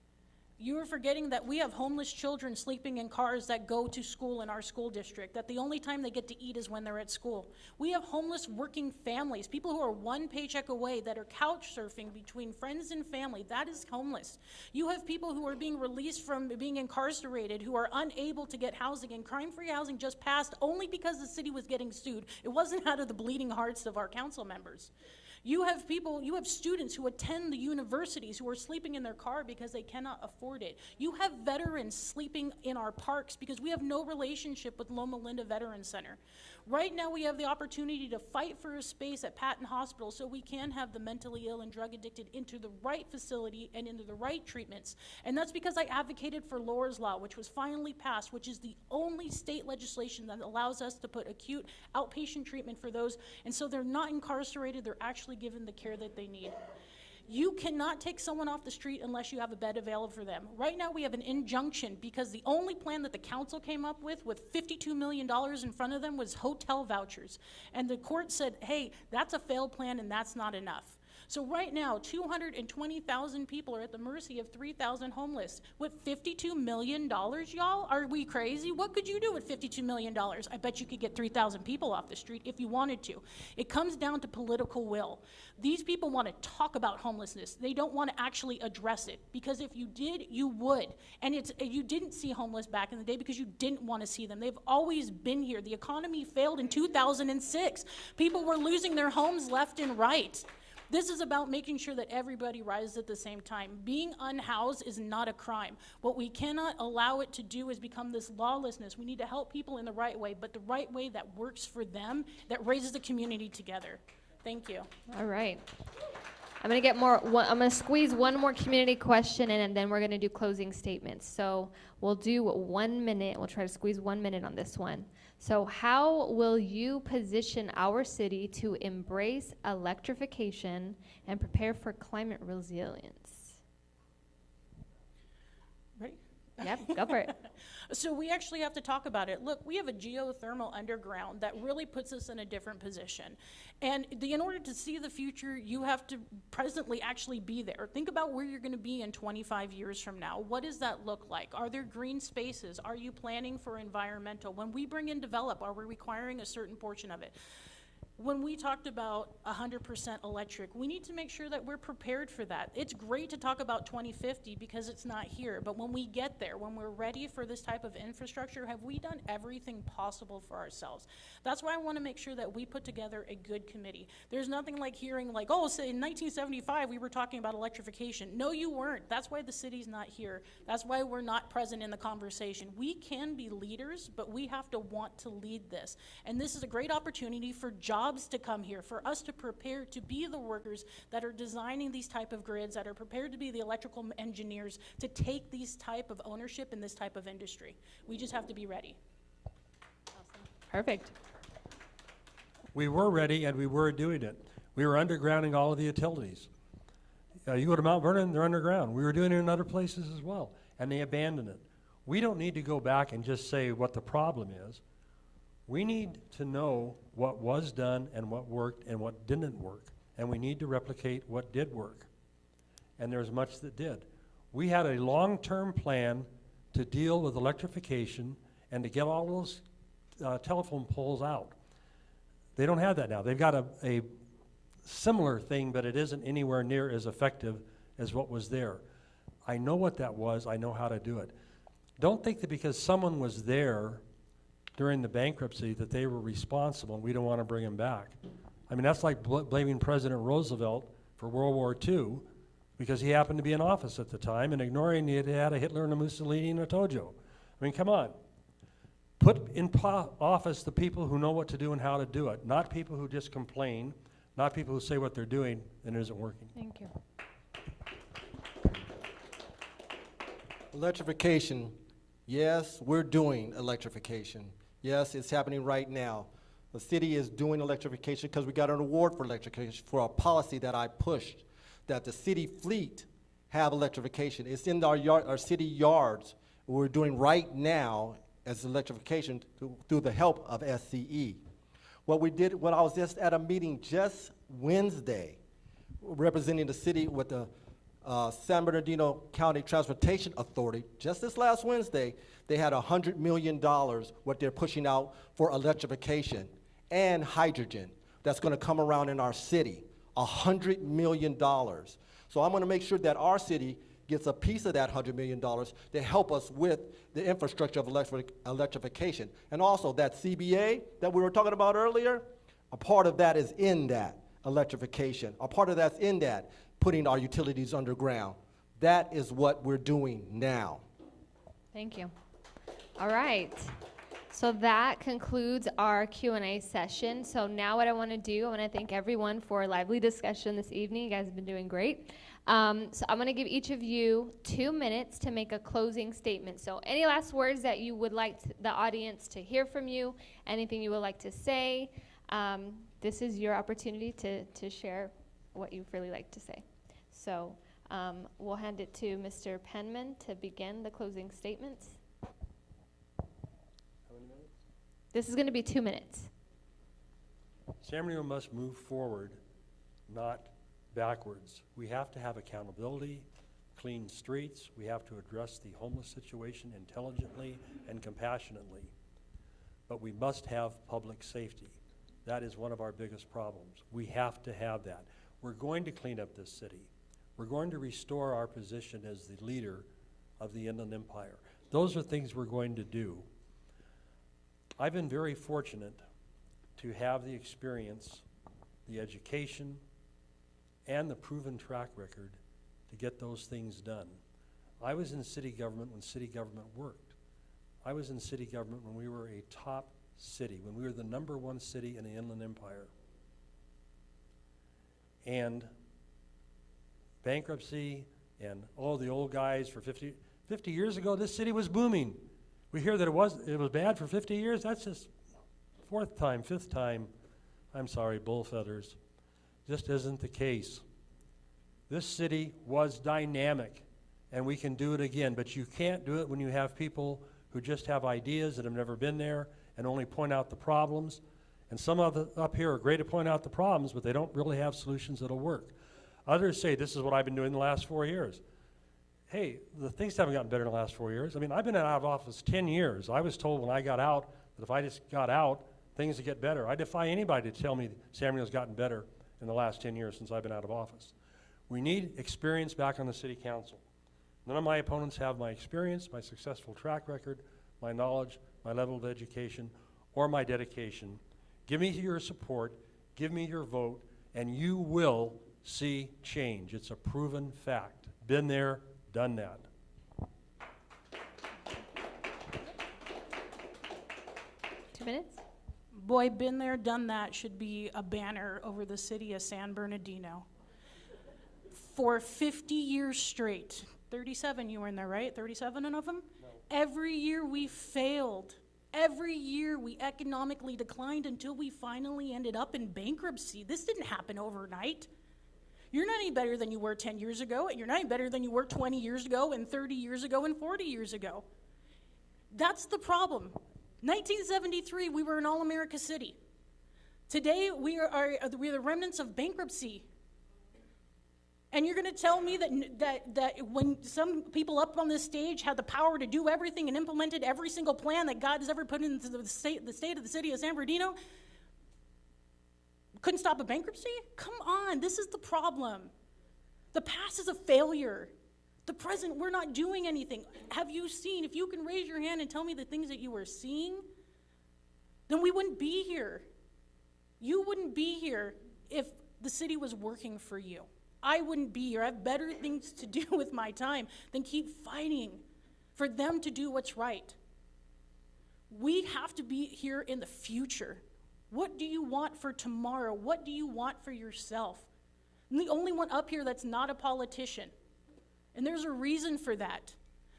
S6: You are forgetting that we have homeless children sleeping in cars that go to school in our school district, that the only time they get to eat is when they're at school. We have homeless working families, people who are one paycheck away, that are couch surfing between friends and family. That is homeless. You have people who are being released from being incarcerated, who are unable to get housing, and crime-free housing just passed only because the city was getting sued. It wasn't out of the bleeding hearts of our council members. You have students who attend the universities who are sleeping in their car because they cannot afford it. You have veterans sleeping in our parks because we have no relationship with Loma Linda Veterans Center. Right now we have the opportunity to fight for a space at Patton Hospital so we can have the mentally ill and drug addicted into the right facility and into the right treatments. And that's because I advocated for Laura's Law, which was finally passed, which is the only state legislation that allows us to put acute outpatient treatment for those, and so they're not incarcerated, they're actually given the care that they need. You cannot take someone off the street unless you have a bed available for them. Right now we have an injunction because the only plan that the council came up with $52 million in front of them was hotel vouchers. And the court said, hey, that's a failed plan and that's not enough. So right now, 220,000 people are at the mercy of 3,000 homeless. With $52 million, y'all? Are we crazy? What could you do with $52 million? I bet you could get 3,000 people off the street if you wanted to. It comes down to political will. These people want to talk about homelessness. They don't want to actually address it. Because if you did, you would. And you didn't see homeless back in the day because you didn't want to see them. They've always been here. The economy failed in 2006. People were losing their homes left and right. This is about making sure that everybody rises at the same time. Being unhoused is not a crime. What we cannot allow it to do is become this lawlessness. We need to help people in the right way, but the right way that works for them, that raises the community together. Thank you.
S2: All right. I'm going to get more, I'm going to squeeze one more community question in, and then we're going to do closing statements. So we'll do 1 minute. We'll try to squeeze 1 minute on this one. So how will you position our city to embrace electrification and prepare for climate resilience?
S6: Ready?
S2: Yep, go for it.
S6: So we actually have to talk about it. Look, we have a geothermal underground that really puts us in a different position. And in order to see the future, you have to presently actually be there. Think about where you're going to be in 25 years from now. What does that look like? Are there green spaces? Are you planning for environmental? When we bring in develop, are we requiring a certain portion of it? When we talked about 100% electric, we need to make sure that we're prepared for that. It's great to talk about 2050 because it's not here, but when we get there, when we're ready for this type of infrastructure, have we done everything possible for ourselves? That's why I want to make sure that we put together a good committee. There's nothing like hearing like, oh, say in 1975 we were talking about electrification. No, you weren't. That's why the city's not here. That's why we're not present in the conversation. We can be leaders, but we have to want to lead this. And this is a great opportunity for jobs to come here, for us to prepare to be the workers that are designing these type of grids, that are prepared to be the electrical engineers to take these type of ownership in this type of industry. We just have to be ready.
S2: Awesome. Perfect.
S5: We were ready and we were doing it. We were undergrounding all of the utilities. You go to Mount Vernon, they're underground. We were doing it in other places as well, and they abandoned it. We don't need to go back and just say what the problem is. We need to know what was done and what worked and what didn't work, and we need to replicate what did work. And there's much that did. We had a long-term plan to deal with electrification and to get all those telephone poles out. They don't have that now. They've got a similar thing, but it isn't anywhere near as effective as what was there. I know what that was. I know how to do it. Don't think that because someone was there during the bankruptcy that they were responsible and we don't want to bring them back. I mean, that's like blaming President Roosevelt for World War II because he happened to be in office at the time and ignoring he had a Hitler and a Mussolini and a Tojo. I mean, come on. Put in office the people who know what to do and how to do it, not people who just complain, not people who say what they're doing and it isn't working.
S2: Thank you.
S4: Electrification. Yes, we're doing electrification. Yes, it's happening right now. The city is doing electrification because we got an award for electrification for a policy that I pushed, that the city fleet have electrification. It's in our city yards. What we're doing right now as electrification through the help of SCE. What I was just at a meeting just Wednesday, representing the city with the San Bernardino County Transportation Authority. Just this last Wednesday, they had $100 million what they're pushing out for electrification and hydrogen that's going to come around in our city. $100 million. So I'm going to make sure that our city gets a piece of that $100 million to help us with the infrastructure of electrification. And also that CBA that we were talking about earlier, a part of that is in that electrification. A part of that's in that putting our utilities underground. That is what we're doing now.
S2: Thank you. All right. So that concludes our Q&A session. So now what I want to do, I want to thank everyone for a lively discussion this evening. You guys have been doing great. So I'm going to give each of you 2 minutes to make a closing statement. So any last words that you would like the audience to hear from you, anything you would like to say, this is your opportunity to share what you'd really like to say. So we'll hand it to Mr. Penman to begin the closing statements.
S5: How many minutes?
S2: This is going to be 2 minutes.
S5: San Bernardino must move forward, not backwards. We have to have accountability, clean streets. We have to address the homeless situation intelligently and compassionately. But we must have public safety. That is one of our biggest problems. We have to have that. We're going to clean up this city. We're going to restore our position as the leader of the Inland Empire. Those are things we're going to do. I've been very fortunate to have the experience, the education, and the proven track record to get those things done. I was in city government when city government worked. I was in city government when we were a top city, when we were the #1 city in the Inland Empire. And bankruptcy and all the old guys for 50 years ago, this city was booming. We hear that it was bad for 50 years. That's just fourth time, fifth time. I'm sorry, bull feathers. Just isn't the case. This city was dynamic, and we can do it again, but you can't do it when you have people who just have ideas that have never been there and only point out the problems. And some of the up here are great at pointing out the problems, but they don't really have solutions that'll work. Others say, this is what I've been doing the last 4 years. Hey, the things haven't gotten better in the last 4 years. I mean, I've been out of office 10 years. I was told when I got out that if I just got out, things would get better. I defy anybody to tell me San Bernardino's gotten better in the last 10 years since I've been out of office. We need experience back on the city council. None of my opponents have my experience, my successful track record, my knowledge, my level of education, or my dedication. Give me your support, give me your vote, and you will see change. It's a proven fact. Been there, done that.
S2: Two minutes.
S6: Boy, been there, done that should be a banner over the city of San Bernardino. For 50 years straight, 37 you were in there, right? 37 of them? No. Every year we failed. Every year we economically declined until we finally ended up in bankruptcy. This didn't happen overnight. You're not any better than you were 10 years ago, and you're not any better than you were 20 years ago, and 30 years ago, and 40 years ago. That's the problem. 1973, we were an all-America city. Today, we're the remnants of bankruptcy. And you're going to tell me that when some people up on this stage had the power to do everything and implemented every single plan that God has ever put into the state of the city of San Bernardino, couldn't stop a bankruptcy? Come on, this is the problem. The past is a failure. The present, we're not doing anything. Have you seen, if you can raise your hand and tell me the things that you were seeing, then we wouldn't be here. You wouldn't be here if the city was working for you. I wouldn't be here. I have better things to do with my time than keep fighting for them to do what's right. We have to be here in the future. What do you want for tomorrow? What do you want for yourself? I'm the only one up here that's not a politician. And there's a reason for that.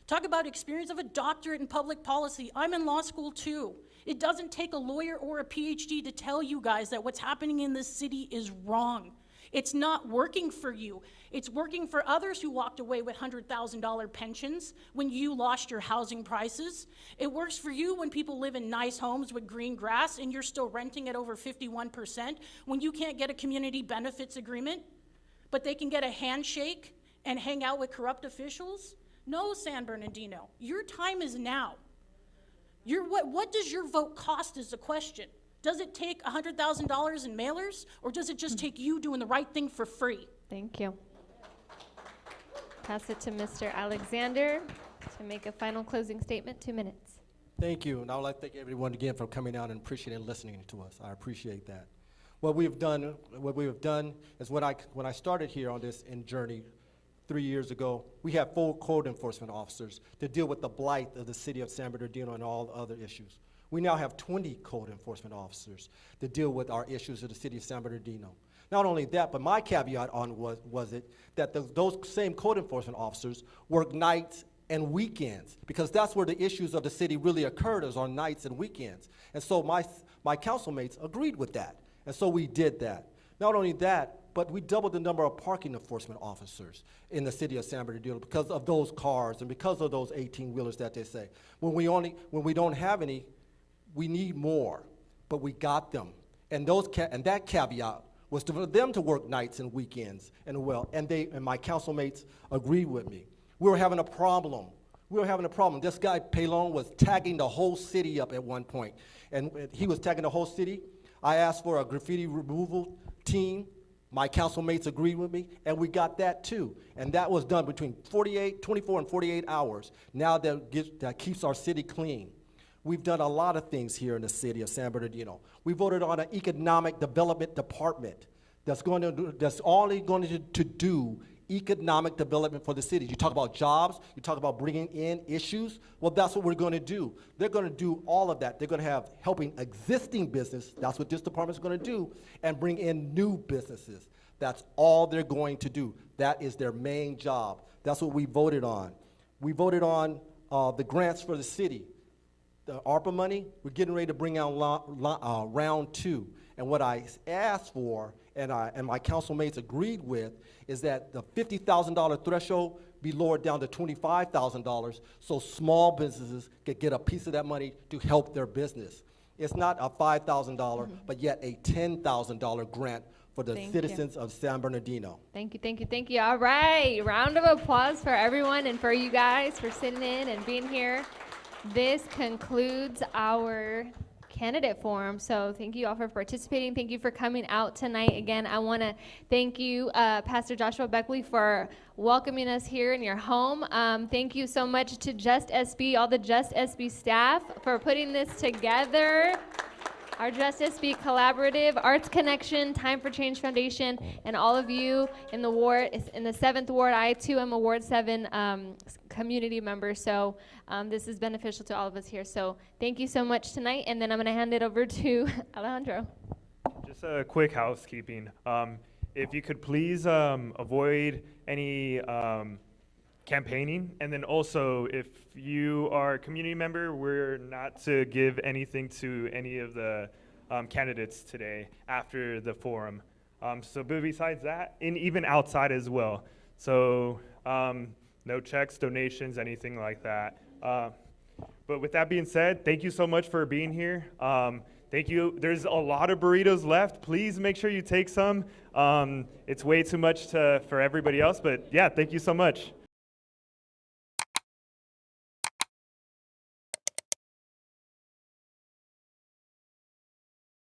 S6: Talk about experience of a doctorate in public policy. I'm in law school too. It doesn't take a lawyer or a PhD to tell you guys that what's happening in this city is wrong. It's not working for you. It's working for others who walked away with $100,000 pensions when you lost your housing prices. It works for you when people live in nice homes with green grass and you're still renting at over 51%, when you can't get a community benefits agreement, but they can get a handshake and hang out with corrupt officials. No, San Bernardino, your time is now. What does your vote cost is the question. Does it take $100,000 in mailers, or does it just take you doing the right thing for free?
S2: Thank you. Pass it to Mr. Alexander to make a final closing statement. 2 minutes.
S4: Thank you, and I would like to thank everyone again for coming out and appreciating and listening to us. I appreciate that. What we have done is when I started here on this journey 3 years ago, we had 4 code enforcement officers to deal with the blight of the city of San Bernardino and all other issues. We now have 20 code enforcement officers to deal with our issues of the city of San Bernardino. Not only that, but my caveat on was it that those same code enforcement officers work nights and weekends, because that's where the issues of the city really occurred, is on nights and weekends. And so my councilmates agreed with that, and so we did that. Not only that, but we doubled the number of parking enforcement officers in the city of San Bernardino because of those cars and because of those 18-wheelers that they say. When we don't have any, we need more, but we got them. And that caveat was for them to work nights and weekends and my councilmates agreed with me. We were having a problem. This guy, Pelon, was tagging the whole city up at one point. And he was tagging the whole city. I asked for a graffiti removal team. My councilmates agreed with me, and we got that too. And that was done between 24 and 48 hours. Now that keeps our city clean. We've done a lot of things here in the city of San Bernardino. We voted on an economic development department that's only going to do economic development for the city. You talk about jobs, you talk about bringing in issues. Well, that's what we're going to do. They're going to do all of that. They're going to have helping existing business. That's what this department is going to do, and bring in new businesses. That's all they're going to do. That is their main job. That's what we voted on. We voted on the grants for the city. The ARPA money, we're getting ready to bring out round 2. And what I asked for, and my council mates agreed with, is that the $50,000 threshold be lowered down to $25,000 so small businesses could get a piece of that money to help their business. It's not a $5,000, but yet a $10,000 grant for the citizens of San Bernardino.
S2: Thank you, thank you, thank you. All right, round of applause for everyone and for you guys for sitting in and being here. This concludes our candidate forum. So thank you all for participating. Thank you for coming out tonight. Again, I want to thank you, Pastor Joshua Beckley, for welcoming us here in your home. Thank you so much to Just SB, all the Just SB staff for putting this together. Our Just SB Collaborative, Arts Connection, Time for Change Foundation, and all of you in the ward, in the 7th Ward. I, too, am a Ward 7 community member, so this is beneficial to all of us here. So thank you so much tonight, and then I'm going to hand it over to Alejandro.
S3: Just a quick housekeeping. If you could please avoid any campaigning, and then also if you are a community member, we're not to give anything to any of the candidates today after the forum. So but besides that, and even outside as well. So no checks, donations, anything like that. But with that being said, thank you so much for being here. Thank you. There's a lot of burritos left. Please make sure you take some. It's way too much for everybody else, but yeah, thank you so much.